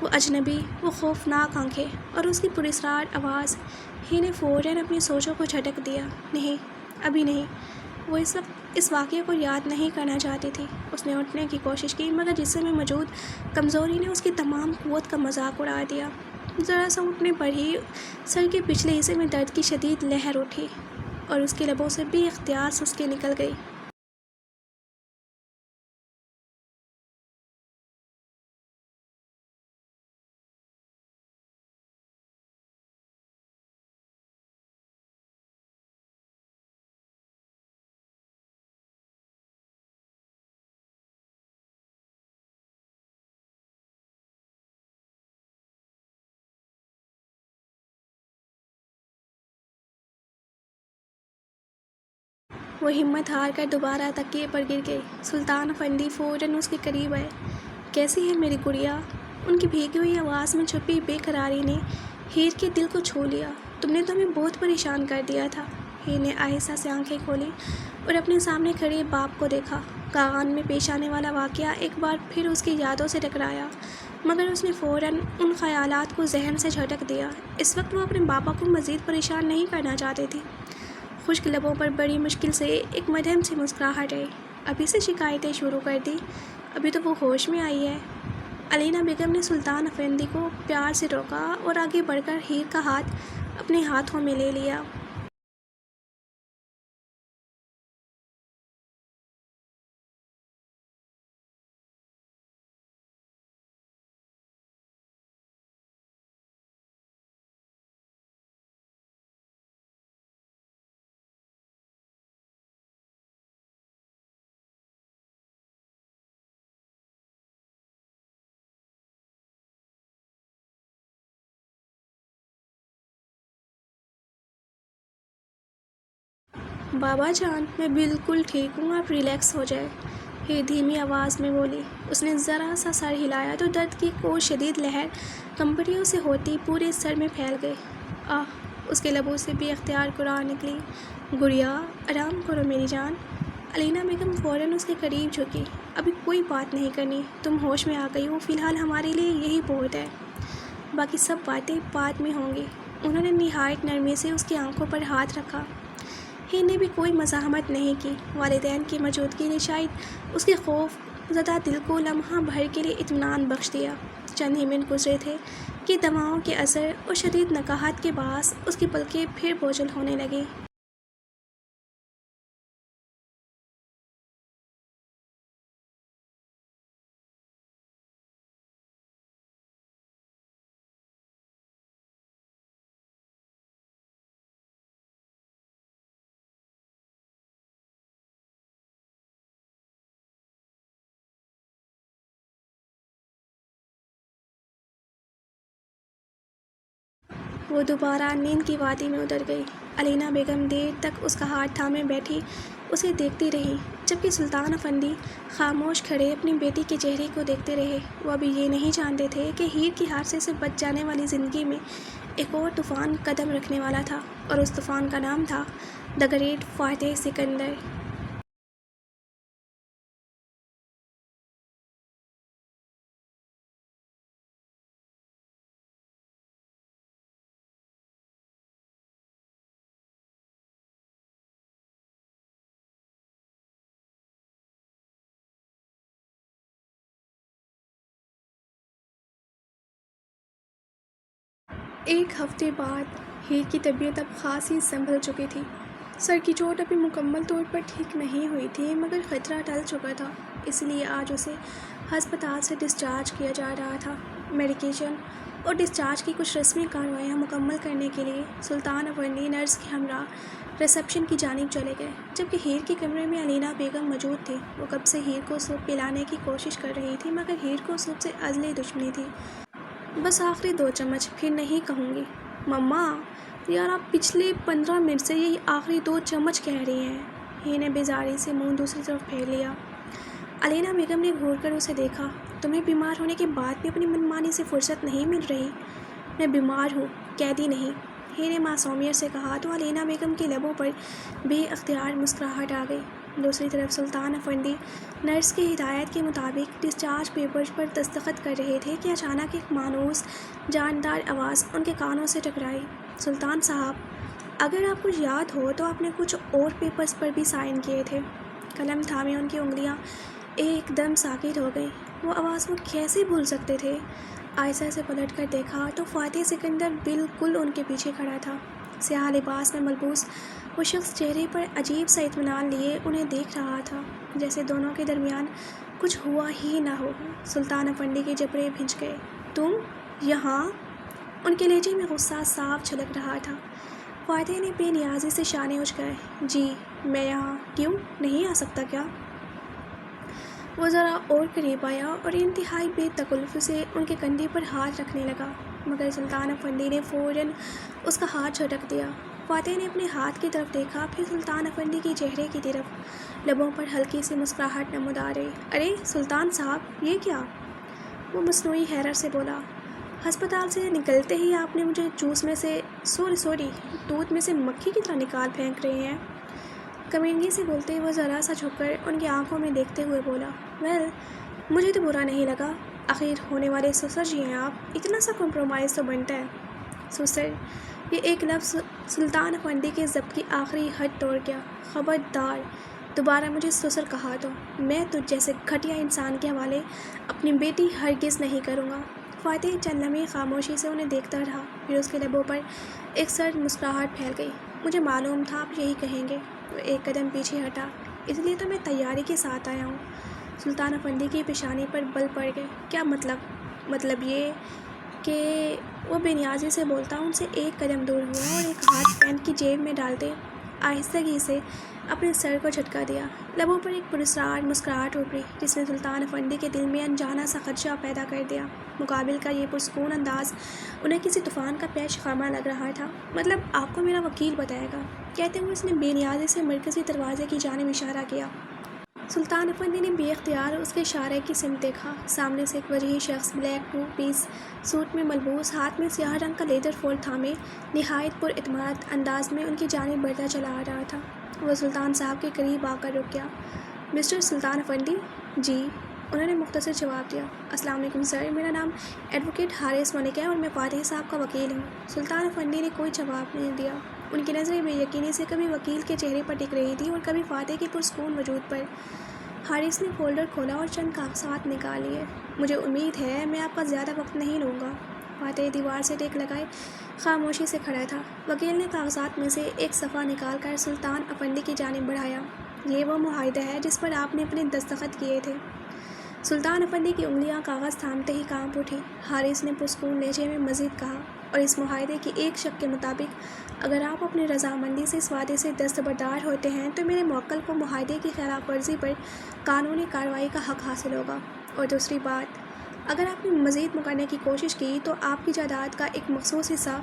وہ اجنبی، وہ خوفناک آنکھیں اور اس کی پراسرار آواز۔ ہی نے فوراً اپنی سوچوں کو جھٹک دیا۔ نہیں، ابھی نہیں۔ وہ اس وقت اس واقعے کو یاد نہیں کرنا چاہتی تھی۔ اس نے اٹھنے کی کوشش کی، مگر جسم میں موجود کمزوری نے اس کی تمام قوت کا مذاق اڑا دیا۔ ذرا سا اٹھنے پر ہی سر کے پچھلے حصے میں درد کی شدید لہر اٹھی اور اس کے لبوں سے بے اختیار سسکی نکل گئی۔ وہ ہمت ہار کر دوبارہ تکیے پر گر گئی۔ سلطان افندی فوراً اس کے قریب آئے۔ کیسی ہے میری گڑیا؟ ان کی بھیگی ہوئی آواز میں چھپی بے قراری نے ہیر کے دل کو چھو لیا۔ تم نے تو ہمیں بہت پریشان کر دیا تھا۔ ہیر نے آہستہ سے آنکھیں کھولی اور اپنے سامنے کھڑے باپ کو دیکھا۔ کاغان میں پیش آنے والا واقعہ ایک بار پھر اس کی یادوں سے ٹکرایا، مگر اس نے فوراً ان خیالات کو ذہن سے جھٹک دیا۔ اس وقت وہ اپنے بابا کو مزید پریشان نہیں کرنا چاہتی تھی۔ خشک لبوں پر بڑی مشکل سے ایک مدھم سی مسکراہٹ آئی۔ ابھی سے شکایتیں شروع کر دی؟ ابھی تو وہ ہوش میں آئی ہے۔ علینا بیگم نے سلطان افندی کو پیار سے روکا اور آگے بڑھ کر ہیر کا ہاتھ اپنے ہاتھوں میں لے لیا۔ بابا جان، میں بالکل ٹھیک ہوں، آپ ریلیکس ہو جائیں۔ ہی دھیمی آواز میں بولی۔ اس نے ذرا سا سر ہلایا تو درد کی کوئی شدید لہر کمپٹیوں سے ہوتی پورے سر میں پھیل گئی۔ آہ! اس کے لبوں سے بے اختیار قرار نکلی۔ گڑیا، آرام کرو میری جان۔ علینا بیگم فوراً اس کے قریب جھکی۔ ابھی کوئی بات نہیں کرنی، تم ہوش میں آ گئی ہو، فی الحال ہمارے لیے یہی بہت ہے، باقی سب باتیں بعد میں ہوں گی۔ انہوں نے نہایت نرمی سے اس کی آنکھوں پر ہاتھ رکھا۔ ہند نے بھی کوئی مزاحمت نہیں کی۔ والدین کی موجودگی نے شاید اس کے خوف زدہ دل کو لمحہ بھر کے لیے اطمینان بخش دیا۔ چند ہی منٹ گزرے تھے کہ دواؤں کے اثر اور شدید نکاہت کے باعث اس کی پلکیں پھر بوجھل ہونے لگیں۔ وہ دوبارہ نیند کی وادی میں اتر گئی۔ علینا بیگم دیر تک اس کا ہاتھ تھامے بیٹھی اسے دیکھتی رہی، جبکہ سلطان افندی خاموش کھڑے اپنی بیٹی کے چہرے کو دیکھتے رہے۔ وہ ابھی یہ نہیں جانتے تھے کہ ہیر کے حادثے سے بچ جانے والی زندگی میں ایک اور طوفان قدم رکھنے والا تھا، اور اس طوفان کا نام تھا دی گریٹ فاتح سکندر۔ ایک ہفتے بعد ہیر کی طبیعت اب خاصی سنبھل چکی تھی۔ سر کی چوٹ ابھی مکمل طور پر ٹھیک نہیں ہوئی تھی، مگر خطرہ ٹل چکا تھا، اس لیے آج اسے ہسپتال سے ڈسچارج کیا جا رہا تھا۔ میڈیکیشن اور ڈسچارج کی کچھ رسمی کارروائیاں مکمل کرنے کے لیے سلطان افندی نرس کے ہمراہ ریسیپشن کی جانب چلے گئے، جبکہ ہیر کے کمرے میں علینا بیگم موجود تھی۔ وہ کب سے ہیر کو سوپ پلانے کی کوشش کر رہی تھی، مگر ہیر کو سوپ سے ازلی دشمنی تھی۔ بس آخری 2 چمچ، پھر نہیں کہوں گی۔ مما، یار آپ پچھلے 15 منٹ سے یہی آخری 2 چمچ کہہ رہی ہیں۔ ہیر نے بیزاری سے منہ دوسری طرف پھیر لیا۔ علینا بیگم نے گھور کر اسے دیکھا۔ تمہیں بیمار ہونے کے بعد بھی اپنی منمانی سے فرصت نہیں مل رہی؟ میں بیمار ہوں، قیدی نہیں، ہیر نے معصومیت سے کہا تو علینا بیگم کے لبوں پر بے اختیار مسکراہٹ آ گئی۔ دوسری طرف سلطان افندی نرس کی ہدایت کے مطابق ڈسچارج پیپرز پر دستخط کر رہے تھے کہ اچانک ایک مانوس جاندار آواز ان کے کانوں سے ٹکرائی۔ سلطان صاحب، اگر آپ کو یاد ہو تو آپ نے کچھ اور پیپرز پر بھی سائن کیے تھے۔ قلم تھامے ان کی انگلیاں ایک دم ساکت ہو گئیں۔ وہ آواز وہ کیسے بھول سکتے تھے؟ آہستہ سے پلٹ کر دیکھا تو فاتح سکندر بالکل ان کے پیچھے کھڑا تھا۔ سیاہ لباس میں ملبوس وہ شخص چہرے پر عجیب سا اطمینان لیے انہیں دیکھ رہا تھا، جیسے دونوں کے درمیان کچھ ہوا ہی نہ ہو۔ سلطان افندی کے جبڑے بھنچ گئے۔ تم یہاں؟ ان کے لہجے میں غصہ صاف جھلک رہا تھا۔ فاتح نے بے نیازی سے شانے اچکائے۔ جی، میں یہاں کیوں نہیں آ سکتا کیا؟ وہ ذرا اور قریب آیا اور انتہائی بے تکلف سے ان کے کندھے پر ہاتھ رکھنے لگا، مگر سلطان افندی نے فوراً اس کا ہاتھ جھٹک دیا۔ فاتح نے اپنے ہاتھ کی طرف دیکھا، پھر سلطان افندی کے چہرے کی طرف۔ لبوں پر ہلکی سی مسکراہٹ نمودار رہی۔ ارے سلطان صاحب، یہ کیا؟ وہ مصنوعی حیرت سے بولا۔ ہسپتال سے نکلتے ہی آپ نے مجھے جوس میں سے سوری دودھ میں سے مکھی کی طرح نکال پھینک رہے ہیں۔ کمینگی سے بولتے وہ ذرا سا جھک کر ان کی آنکھوں میں دیکھتے ہوئے بولا۔ ویل، مجھے تو برا نہیں لگا، آخر ہونے والے سسر جی ہیں آپ، اتنا سا کمپرومائز تو بنتا ہے۔ سسر، یہ ایک لفظ سلطان افندی کے ضبط کی آخری حد توڑ گیا۔ خبردار، دوبارہ مجھے سسر کہا تو میں تجھ جیسے گھٹیا انسان کے حوالے اپنی بیٹی ہرگز نہیں کروں گا۔ فاتح چند لمحے خاموشی سے انہیں دیکھتا رہا، پھر اس کے لبوں پر ایک سرد مسکراہٹ پھیل گئی۔ مجھے معلوم تھا آپ یہی کہیں گے۔ وہ ایک قدم پیچھے ہٹا۔ اس لیے تو میں تیاری کے ساتھ آیا ہوں۔ سلطان افندی کی پیشانی پر بل پڑ گئے۔ کیا مطلب؟ مطلب یہ کہ وہ بے نیازی سے بولتا ان سے ایک قدم دور ہوا اور ایک ہاتھ پینٹ کی جیب میں ڈالتے آہستگی سے اپنے سر کو جھٹکا دیا۔ لبوں پر ایک پراسرار مسکراہٹ ابھری، جس نے سلطان افندی کے دل میں انجانا سا خدشہ پیدا کر دیا۔ مقابل کا یہ پرسکون انداز انہیں کسی طوفان کا پیش خامہ لگ رہا تھا۔ مطلب آپ کو میرا وکیل بتائے گا، کہتے ہوئے اس نے بے نیازی سے مرکزی دروازے کی جانب اشارہ کیا۔ سلطان افندی نے بے اختیار اس کے اشارے کی سمت دیکھا۔ سامنے سے ایک وجیح شخص بلیک ٹو پیس سوٹ میں ملبوس، ہاتھ میں سیاہ رنگ کا لیدر فولڈ تھامے، نہایت پر اعتماد انداز میں ان کی جانب بڑھتا چلا آ رہا تھا۔ وہ سلطان صاحب کے قریب آ کر رک گیا۔ مسٹر سلطان افندی؟ جی، انہوں نے مختصر جواب دیا۔ السلام علیکم سر، میرا نام ایڈوکیٹ حارث ملک ہے اور میں فاتح صاحب کا وکیل ہوں۔ سلطان افندی نے کوئی جواب نہیں دیا۔ ان کی نظریں بے یقینی سے کبھی وکیل کے چہرے پر ٹک رہی تھیں اور کبھی فاتح کی پرسکون وجود پر۔ حارث نے فولڈر کھولا اور چند کاغذات نکال لیے۔ مجھے امید ہے میں آپ کا زیادہ وقت نہیں لوں گا۔ فاتح دیوار سے ٹیک لگائے خاموشی سے کھڑا تھا۔ وکیل نے کاغذات میں سے ایک صفحہ نکال کر سلطان افندی کی جانب بڑھایا۔ یہ وہ معاہدہ ہے جس پر آپ نے اپنے دستخط کیے تھے۔ سلطان افندی کی انگلیاں کاغذ تھامتے ہی کانپ اٹھی۔ حارث نے پرسکون لہجے میں مزید کہا، اور اس معاہدے کی ایک شرط کے مطابق اگر آپ اپنی رضامندی سے اس وعدے سے دستبردار ہوتے ہیں تو میرے موکل کو معاہدے کی خلاف ورزی پر قانونی کارروائی کا حق حاصل ہوگا، اور دوسری بات، اگر آپ نے مزید مکرنے کی کوشش کی تو آپ کی جائیداد کا ایک مخصوص حصہ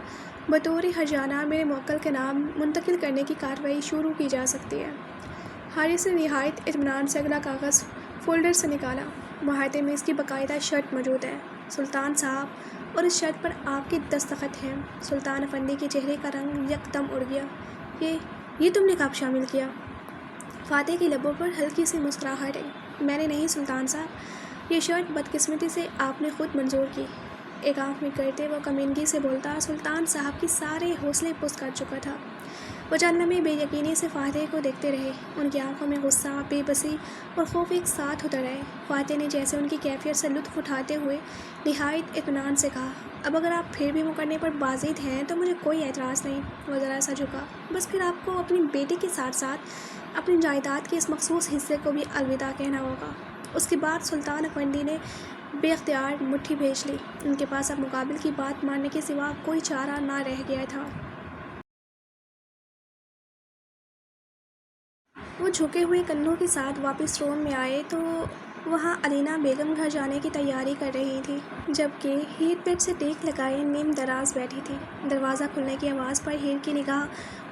بطور ہرجانہ میرے موکل کے نام منتقل کرنے کی کارروائی شروع کی جا سکتی ہے۔ حارث نے نہایت اطمینان سے اگلا کاغذ فولڈر سے نکالا۔ معاہدے میں اس کی باقاعدہ شرط موجود ہے سلطان صاحب، اور اس شرط پر آپ کے دستخط ہیں۔ سلطان افندی کے چہرے کا رنگ یکدم اڑ گیا۔ یہ تم نے کب شامل کیا؟ فاتح کے لبوں پر ہلکی سی مسکراہٹ آئی۔ میں نے نہیں سلطان صاحب، یہ شرط بدقسمتی سے آپ نے خود منظور کی۔ ایک آنکھ میں کرتے وہ کمینگی سے بولتا سلطان صاحب کی سارے حوصلے پست کر چکا تھا۔ وہ چند لمحے بے یقینی سے فاتح کو دیکھتے رہے۔ ان کی آنکھوں میں غصہ، بے بسی اور خوف ایک ساتھ اتر آئے۔ فاتح نے جیسے ان کی کیفیت سے لطف اٹھاتے ہوئے نہایت اطمینان سے کہا، اب اگر آپ پھر بھی مکرنے پر بازید ہیں تو مجھے کوئی اعتراض نہیں۔ وہ ذرا سا جھکا۔ بس پھر آپ کو اپنی بیٹی کے ساتھ ساتھ اپنی جائیداد کے اس مخصوص حصے کو بھی الوداع کہنا ہوگا۔ اس کے بعد سلطان افندی نے بے اختیار مٹھی بھیج لی۔ ان کے پاس اب مقابل کی بات ماننے کے سوا کوئی چارہ نہ رہ گیا تھا۔ وہ جھکے ہوئے کندھوں کے ساتھ واپس روم میں آئے تو وہاں علینا بیگم گھر جانے کی تیاری کر رہی تھی، جبکہ ہیر بیڈ سے ٹیک لگائے نیم دراز بیٹھی تھی۔ دروازہ کھلنے کی آواز پر ہیر کی نگاہ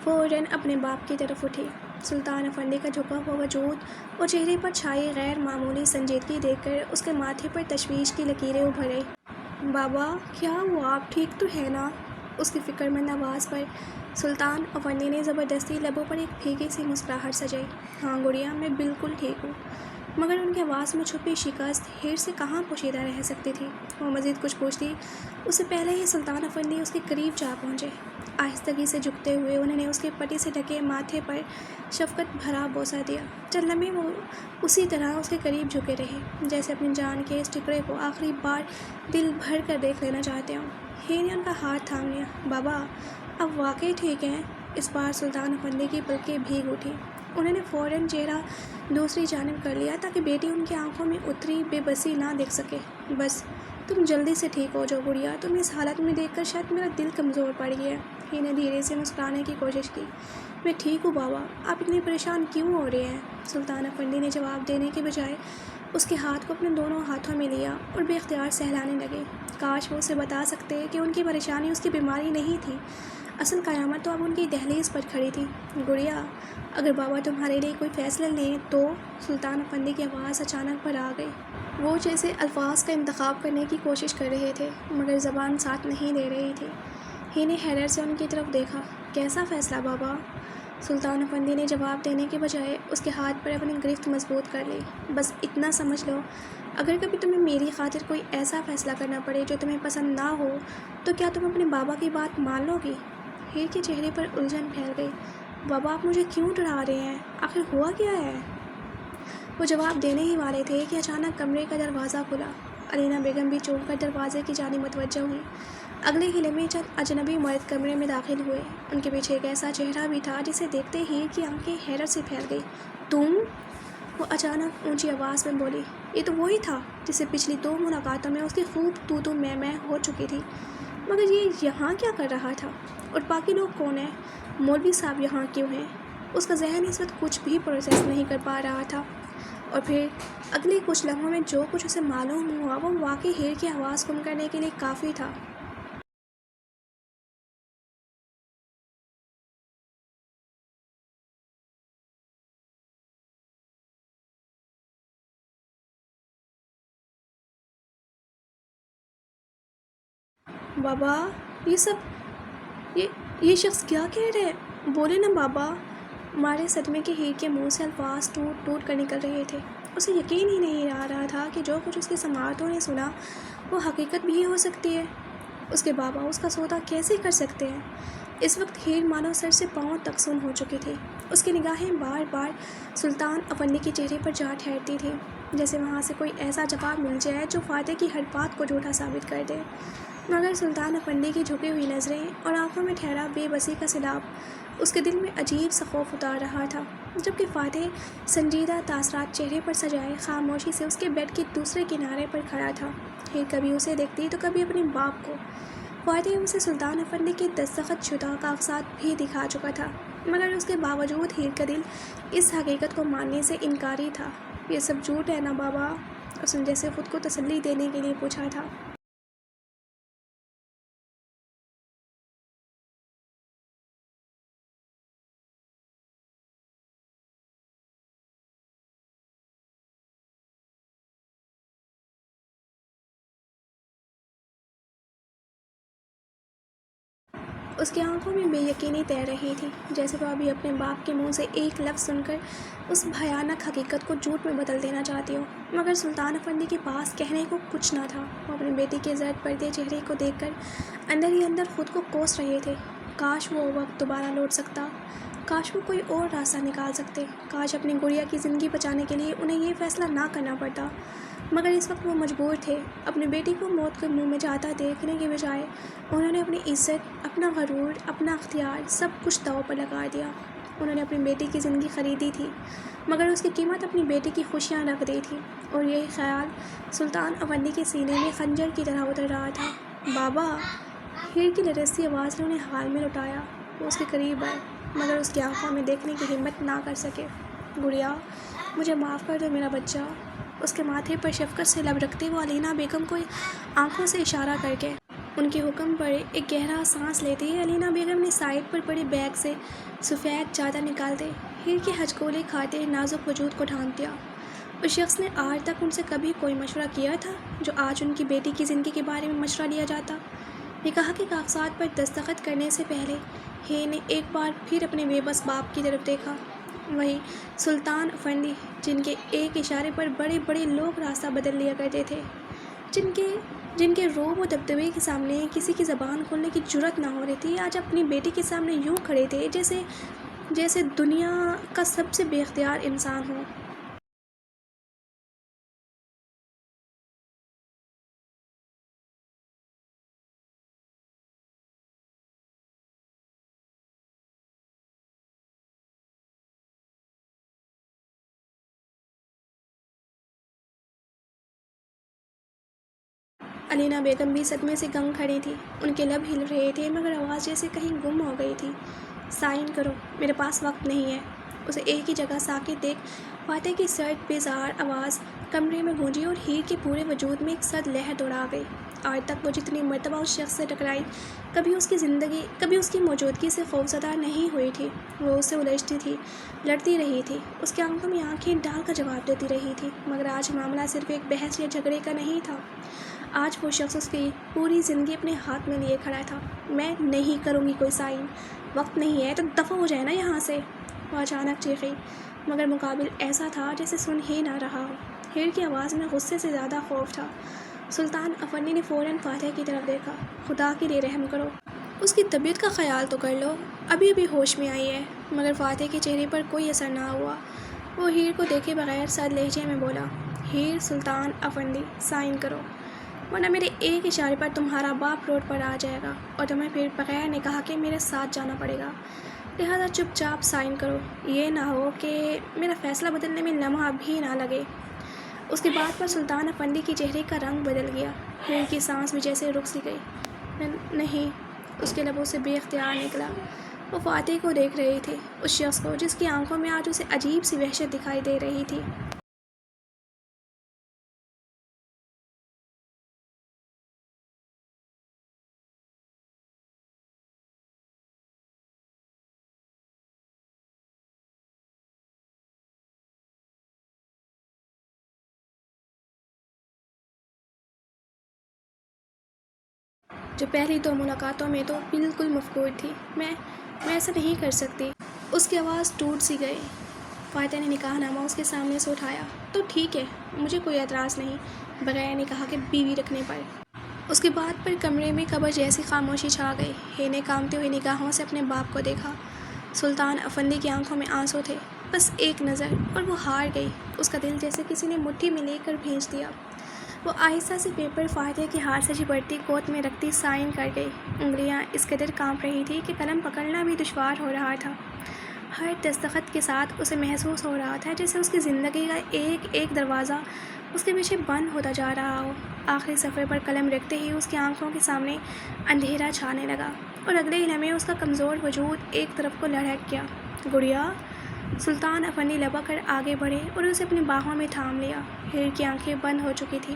فوراً اپنے باپ کی طرف اٹھی۔ سلطان افندی کا جھکا ہوا وجود اور چہرے پر چھائی غیر معمولی سنجیدگی دیکھ کر اس کے ماتھے پر تشویش کی لکیریں ابھر آئیں۔ بابا، کیا ہوا؟ آپ ٹھیک تو ہیں نا؟ اس کی فکر مند آواز پر سلطان افندی نے زبردستی لبوں پر ایک پھیکی سی مسکراہٹ سجائی۔ ہاں گڑیا، میں بالکل ٹھیک ہوں۔ مگر ان کی آواز میں چھپی شکست ہیر سے کہاں پوشیدہ رہ سکتی تھی؟ وہ مزید کچھ پوچھتی اس سے پہلے ہی سلطان افندی اس کے قریب جا پہنچے۔ آہستگی سے جھکتے ہوئے انہوں نے اس کے پٹی سے ڈھکے ماتھے پر شفقت بھرا بوسہ دیا۔ چند لمحے وہ اسی طرح اس کے قریب جھکے رہے، جیسے اپنی جان کے اس ٹکڑے کو آخری بار دل بھر کر دیکھ لینا چاہتے ہوں۔ ہیر نے ان کا ہاتھ تھام لیا۔ بابا، اب واقعی ٹھیک ہیں؟ اس بار سلطان افندی کی پلکیں بھیگ اٹھی۔ انہوں نے فوراً چہرہ دوسری جانب کر لیا تاکہ بیٹی ان کی آنکھوں میں اتری بے بسی نہ دیکھ سکے۔ بس تم جلدی سے ٹھیک ہو جاؤ گڑیا، تمہیں اس حالت میں دیکھ کر شاید میرا دل کمزور پڑ گیا ہے۔ ہیر نے دھیرے سے مسکرانے کی کوشش کی۔ میں ٹھیک ہوں بابا، آپ اتنے پریشان کیوں ہو رہے ہیں؟ سلطان افندی نے جواب دینے کے بجائے اس کے ہاتھ کو اپنے دونوں ہاتھوں میں لیا اور بے اختیار سہلانے لگے۔ کاش وہ اسے بتا سکتے کہ ان کی پریشانی اس کی بیماری نہیں تھی، اصل قیامت تو اب ان کی دہلیز پر کھڑی تھی۔ گڑیا، اگر بابا تمہارے لیے کوئی فیصلہ لیں تو؟ سلطان افندی کی آواز اچانک بھر آ گئی۔ وہ جیسے الفاظ کا انتخاب کرنے کی کوشش کر رہے تھے مگر زبان ساتھ نہیں دے رہی تھی۔ ہیر نے حیرت سے ان کی طرف دیکھا۔ کیسا فیصلہ بابا؟ سلطان افندی نے جواب دینے کے بجائے اس کے ہاتھ پر اپنی گرفت مضبوط کر لی۔ بس اتنا سمجھ لو، اگر کبھی تمہیں میری خاطر کوئی ایسا فیصلہ کرنا پڑے جو تمہیں پسند نہ ہو تو کیا تم اپنے بابا کی بات مان لو گی؟ ہیر کے چہرے پر الجھن پھیل گئی۔ بابا، آپ مجھے کیوں ڈرا رہے ہیں؟ آخر ہوا کیا ہے؟ وہ جواب دینے ہی والے تھے کہ اچانک کمرے کا دروازہ کھلا۔ علینا بیگم بھی چونک کر دروازے کی جانب متوجہ ہوئی۔ اگلے ہی لمحے چند اجنبی مرد کمرے میں داخل ہوئے۔ ان کے پیچھے ایک ایسا چہرہ بھی تھا جسے دیکھتے ہیر کی آنکھیں حیرت سے پھیل گئی۔ تم؟ وہ اچانک اونچی آواز میں بولی۔ یہ تو وہی تھا جسے پچھلی 2 ملاقاتوں میں اس کی خوب تو میں ہو چکی تھی، مگر یہ یہاں کیا کر رہا تھا؟ اور باقی لوگ کون ہیں؟ مولوی صاحب یہاں کیوں ہیں؟ اس کا ذہن اس وقت کچھ بھی پروسیس نہیں کر پا رہا تھا۔ اور پھر اگلے کچھ لمحوں میں جو کچھ اسے معلوم ہوا وہ واقعی ہیر کی آواز گم کرنے کے لیے کافی تھا۔ بابا، یہ سب یہ شخص کیا کہہ رہے ہیں؟ بولے نا بابا۔ مارے صدمے کے ہیر کے منہ سے الفاظ ٹوٹ ٹوٹ کر نکل رہے تھے۔ اسے یقین ہی نہیں آ رہا تھا کہ جو کچھ اس کی سماعتوں نے سنا وہ حقیقت بھی ہو سکتی ہے۔ اس کے بابا اس کا سودا کیسے کر سکتے ہیں؟ اس وقت ہیر مانو سر سے پاؤں تک سن ہو چکی تھی۔ اس کی نگاہیں بار بار سلطان افندی کے چہرے پر جا ٹھہرتی تھی، جیسے وہاں سے کوئی ایسا جواب مل جائے جو فاتح کی ہر بات کو جھوٹا ثابت کر دے۔ مگر سلطان افندی کی جھکی ہوئی نظریں اور آنکھوں میں ٹھہرا بے بسی کا سیلاب اس کے دل میں عجیب سا خوف اتار رہا تھا، جبکہ فاتح سنجیدہ تاثرات چہرے پر سجائے خاموشی سے اس کے بیڈ کے دوسرے کنارے پر کھڑا تھا۔ ہیر کبھی اسے دیکھتی تو کبھی اپنے باپ کو۔ فاتح اسے سلطان افندی کے دستخط شدہ کاغذات بھی دکھا چکا تھا، مگر اس کے باوجود ہیر کا دل اس حقیقت کو ماننے سے انکاری تھا۔ یہ سب جھوٹ ہے نا بابا؟ اس نے جیسے خود کو تسلی دینے کے لیے پوچھا تھا۔ اس کی آنکھوں میں بے یقینی تیر رہی تھی، جیسے وہ ابھی اپنے باپ کے منہ سے ایک لفظ سن کر اس بھیانک حقیقت کو جھوٹ میں بدل دینا چاہتی ہو۔ مگر سلطان افندی کے پاس کہنے کو کچھ نہ تھا۔ وہ اپنی بیٹی کے زرد پڑتے چہرے کو دیکھ کر اندر ہی اندر خود کو کوس رہے تھے۔ کاش وہ وقت دوبارہ لوٹ سکتا، کاش وہ کوئی اور راستہ نکال سکتے، کاش اپنی گڑیا کی زندگی بچانے کے لیے انہیں یہ فیصلہ نہ کرنا پڑتا۔ مگر اس وقت وہ مجبور تھے۔ اپنی بیٹی کو موت کے منہ میں جاتا دیکھنے کے بجائے انہوں نے اپنی عزت، اپنا غرور، اپنا اختیار سب کچھ داؤ پر لگا دیا۔ انہوں نے اپنی بیٹی کی زندگی خریدی تھی، مگر اس کی قیمت اپنی بیٹی کی خوشیاں رکھ دی تھی۔ اور یہی خیال سلطان افندی کے سینے میں خنجر کی طرح اتر رہا تھا۔ بابا! ہیر کی لرزتی آواز نے انہیں حال میں لوٹایا۔ وہ اس کے قریب آئے، مگر اس کی آنکھوں میں دیکھنے کی ہمت نہ کر سکے۔ گڑیا، مجھے معاف کر دو میرا بچہ۔ اس کے ماتھے پر شفقت سے لب رکھتے وہ علینا بیگم کو آنکھوں سے اشارہ کر کے ان کے حکم پر ایک گہرا سانس لیتے ہی علینا بیگم نے سائڈ پر پڑے بیگ سے سفید چادر نکالتے ہیر کے ہچکولے کھاتے نازک وجود کو ڈھانپ دیا۔ اس شخص نے آج تک ان سے کبھی کوئی مشورہ کیا تھا جو آج ان کی بیٹی کی زندگی کے بارے میں مشورہ لیا جاتا؟ نکاح کے کاغذات پر دستخط کرنے سے پہلے ہیر نے ایک بار پھر اپنے بے بس باپ کی طرف دیکھا، وہی سلطان افندی جن کے ایک اشارے پر بڑے بڑے لوگ راستہ بدل لیا کرتے تھے، جن کے روب و دبدبے کے سامنے کسی کی زبان کھولنے کی جرأت نہ ہو رہی تھی، آج اپنی بیٹی کے سامنے یوں کھڑے تھے جیسے دنیا کا سب سے بے اختیار انسان ہو۔ علینا بیگم بھی صدمے سے گنگ کھڑی تھی۔ ان کے لب ہل رہے تھے مگر آواز جیسے کہیں گم ہو گئی تھی۔ سائن کرو، میرے پاس وقت نہیں ہے۔ اسے ایک ہی جگہ ساکت دیکھ فاتح کی سرد بیزار آواز کمرے میں گونجی اور ہیر کے پورے وجود میں ایک سرد لہر دوڑا گئی۔ آج تک وہ جتنی مرتبہ اس شخص سے ٹکرائی، کبھی اس کی موجودگی سے خوفزدہ نہیں ہوئی تھی۔ وہ اس سے الجھتی تھی، لڑتی رہی تھی، اس کی آنکھوں میں آنکھیں ڈال کر جواب دیتی رہی تھی، مگر آج معاملہ صرف ایک بحث یا جھگڑے کا نہیں تھا۔ آج وہ شخص اس کی پوری زندگی اپنے ہاتھ میں لیے کھڑا تھا۔ میں نہیں کروں گی کوئی سائن، وقت نہیں ہے تو دفع ہو جائے نا یہاں سے۔ وہ اچانک چیخی، مگر مقابل ایسا تھا جیسے سن ہی نہ رہا ہو۔ ہیر کی آواز میں غصے سے زیادہ خوف تھا۔ سلطان افندی نے فوراً فاتح کی طرف دیکھا۔ خدا کے لیے رحم کرو، اس کی طبیعت کا خیال تو کر لو، ابھی ابھی ہوش میں آئی ہے۔ مگر فاتح کے چہرے پر کوئی اثر نہ ہوا۔ وہ ہیر کو دیکھے بغیر سرد لہجے میں بولا، ہیر سلطان افندی، سائن کرو، ورنہ میرے ایک اشارے پر تمہارا باپ روڈ پر آ جائے گا اور تمہیں پھر بغیر نکاح کے میرے ساتھ جانا پڑے گا۔ لہٰذا چپ چاپ سائن کرو، یہ نہ ہو کہ میرا فیصلہ بدلنے میں لمحہ بھی نہ لگے۔ اس کی بات پر سلطان افندی کے چہرے کا رنگ بدل گیا۔ ہیر کی سانس بھی جیسے رک سی گئی۔ نہیں، اس کے لبوں سے بے اختیار نکلا۔ وہ فاتح کو دیکھ رہی تھی، اس شخص کو جس کی آنکھوں میں آج اسے عجیب سی وحشت دکھائی دے رہی تھی۔ جو پہلی 2 ملاقاتوں میں تو بالکل مفقود تھی۔ میں ایسا نہیں کر سکتی۔ اس کی آواز ٹوٹ سی گئی۔ فاتح نے نکاح نامہ اس کے سامنے سے اٹھایا۔ تو ٹھیک ہے، مجھے کوئی اعتراض نہیں، بغیر نکاح کے بیوی رکھنے پر۔ اس کی بات پر کمرے میں قبر جیسی خاموشی چھا گئی۔ ہیر نے کانپتی ہوئی نگاہوں سے اپنے باپ کو دیکھا۔ سلطان افندی کی آنکھوں میں آنسو تھے، بس ایک نظر، اور وہ ہار گئی۔ اس کا دل جیسے کسی نے مٹھی میں لے کر بھیج دیا۔ وہ آہستہ سے پیپر فاتح کے ہاتھ سے چپڑتی گود میں رکھتی سائن کر گئی۔ انگلیاں اس قدر کانپ رہی تھی کہ قلم پکڑنا بھی دشوار ہو رہا تھا۔ ہر دستخط کے ساتھ اسے محسوس ہو رہا تھا جیسے اس کی زندگی کا ایک ایک دروازہ اس کے پیچھے بند ہوتا جا رہا ہو۔ آخری صفحے پر قلم رکھتے ہی اس کی آنکھوں کے سامنے اندھیرا چھانے لگا، اور اگلے ہی لمحے اس کا کمزور وجود ایک طرف کو لڑھک گیا۔ گڑیا! سلطان افندی لبک کر آگے بڑھے اور اسے اپنی باہوں میں تھام لیا۔ ہیر کی آنکھیں بند ہو چکی تھیں۔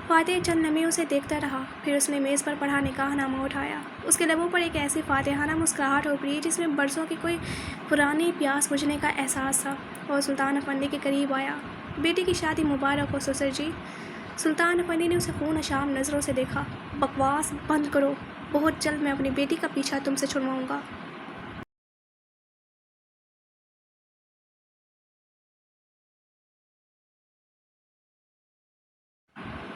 فاتح چند لمحے اسے دیکھتا رہا، پھر اس نے میز پر پڑھا نکاح نامہ اٹھایا۔ اس کے لبوں پر ایک ایسی فاتحانہ مسکراہٹ ابھری جس میں برسوں کی کوئی پرانی پیاس بجھنے کا احساس تھا۔ وہ سلطان افندی کے قریب آیا۔ بیٹی کی شادی مبارک ہو سسر جی۔ سلطان افندی نے اسے خون اشام نظروں سے دیکھا۔ بکواس بند کرو، بہت جلد میں اپنی بیٹی کا پیچھا تم سے چھڑواؤں گا۔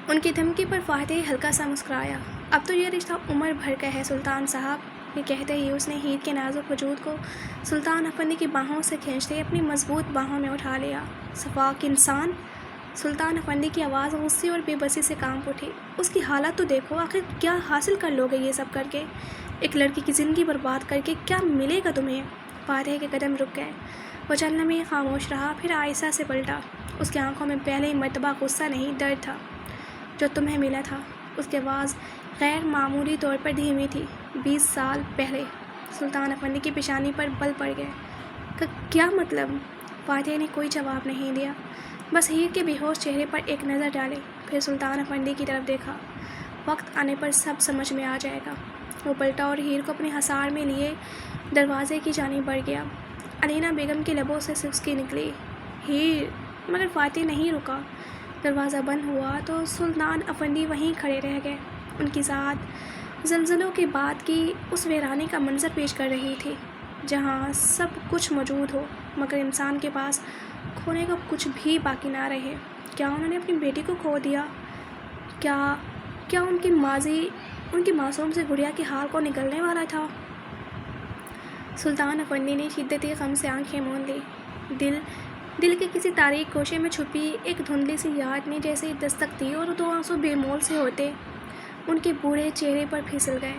ان کی دھمکی پر فاتح ہلکا سا مسکرایا۔ اب تو یہ رشتہ عمر بھر کا ہے سلطان صاحب۔ یہ کہتے ہی اس نے ہیر کے نازک وجود کو سلطان افندی کی باہوں سے کھینچتے اپنی مضبوط باہوں میں اٹھا لیا۔ صفاک انسان! سلطان افندی کی آواز غصے اور بے بسی سے کانپ اٹھی۔ اس کی حالت تو دیکھو، آخر کیا حاصل کر لو گے یہ سب کر کے؟ ایک لڑکی کی زندگی برباد کر کے کیا ملے گا تمہیں؟ فاتح کے قدم رک گئے۔ وہ چند لمحے خاموش رہا، پھر آہستہ سے پلٹا۔ اس کی آنکھوں میں پہلی مرتبہ غصہ نہیں، درد تھا۔ جو تمہیں ملا تھا۔ اس کی آواز غیر معمولی طور پر دھیمی تھی۔ 20 سال پہلے۔ سلطان افندی کی پیشانی پر بل پڑ گئے۔ کیا مطلب؟ فاتح نے کوئی جواب نہیں دیا، بس ہیر کے بے ہوش چہرے پر ایک نظر ڈالی، پھر سلطان افندی کی طرف دیکھا۔ وقت آنے پر سب سمجھ میں آ جائے گا۔ وہ پلٹا اور ہیر کو اپنے حصار میں لیے دروازے کی جانب بڑھ گیا۔ علینا بیگم کے لبوں سے سسکی نکلی، ہیر! مگر فاتح نہیں رکا۔ دروازہ بند ہوا تو سلطان افندی وہیں کھڑے رہ گئے۔ ان کی ذات زلزلوں کے بعد کی اس ویرانے کا منظر پیش کر رہی تھی، جہاں سب کچھ موجود ہو مگر انسان کے پاس کھونے کو کچھ بھی باقی نہ رہے۔ کیا انہوں نے اپنی بیٹی کو کھو دیا؟ کیا ان کی ماضی ان کی معصوم سے گڑیا کے حال کو نگلنے والا تھا؟ سلطان افندی نے شدت غم سے آنکھیں موند لی۔ دل کے کسی تاریک گوشے میں چھپی ایک دھندلی سی یاد نے جیسے دستک دی اور 2 آنسو بے مول سے ہوتے ان کے بوڑھے چہرے پر پھسل گئے۔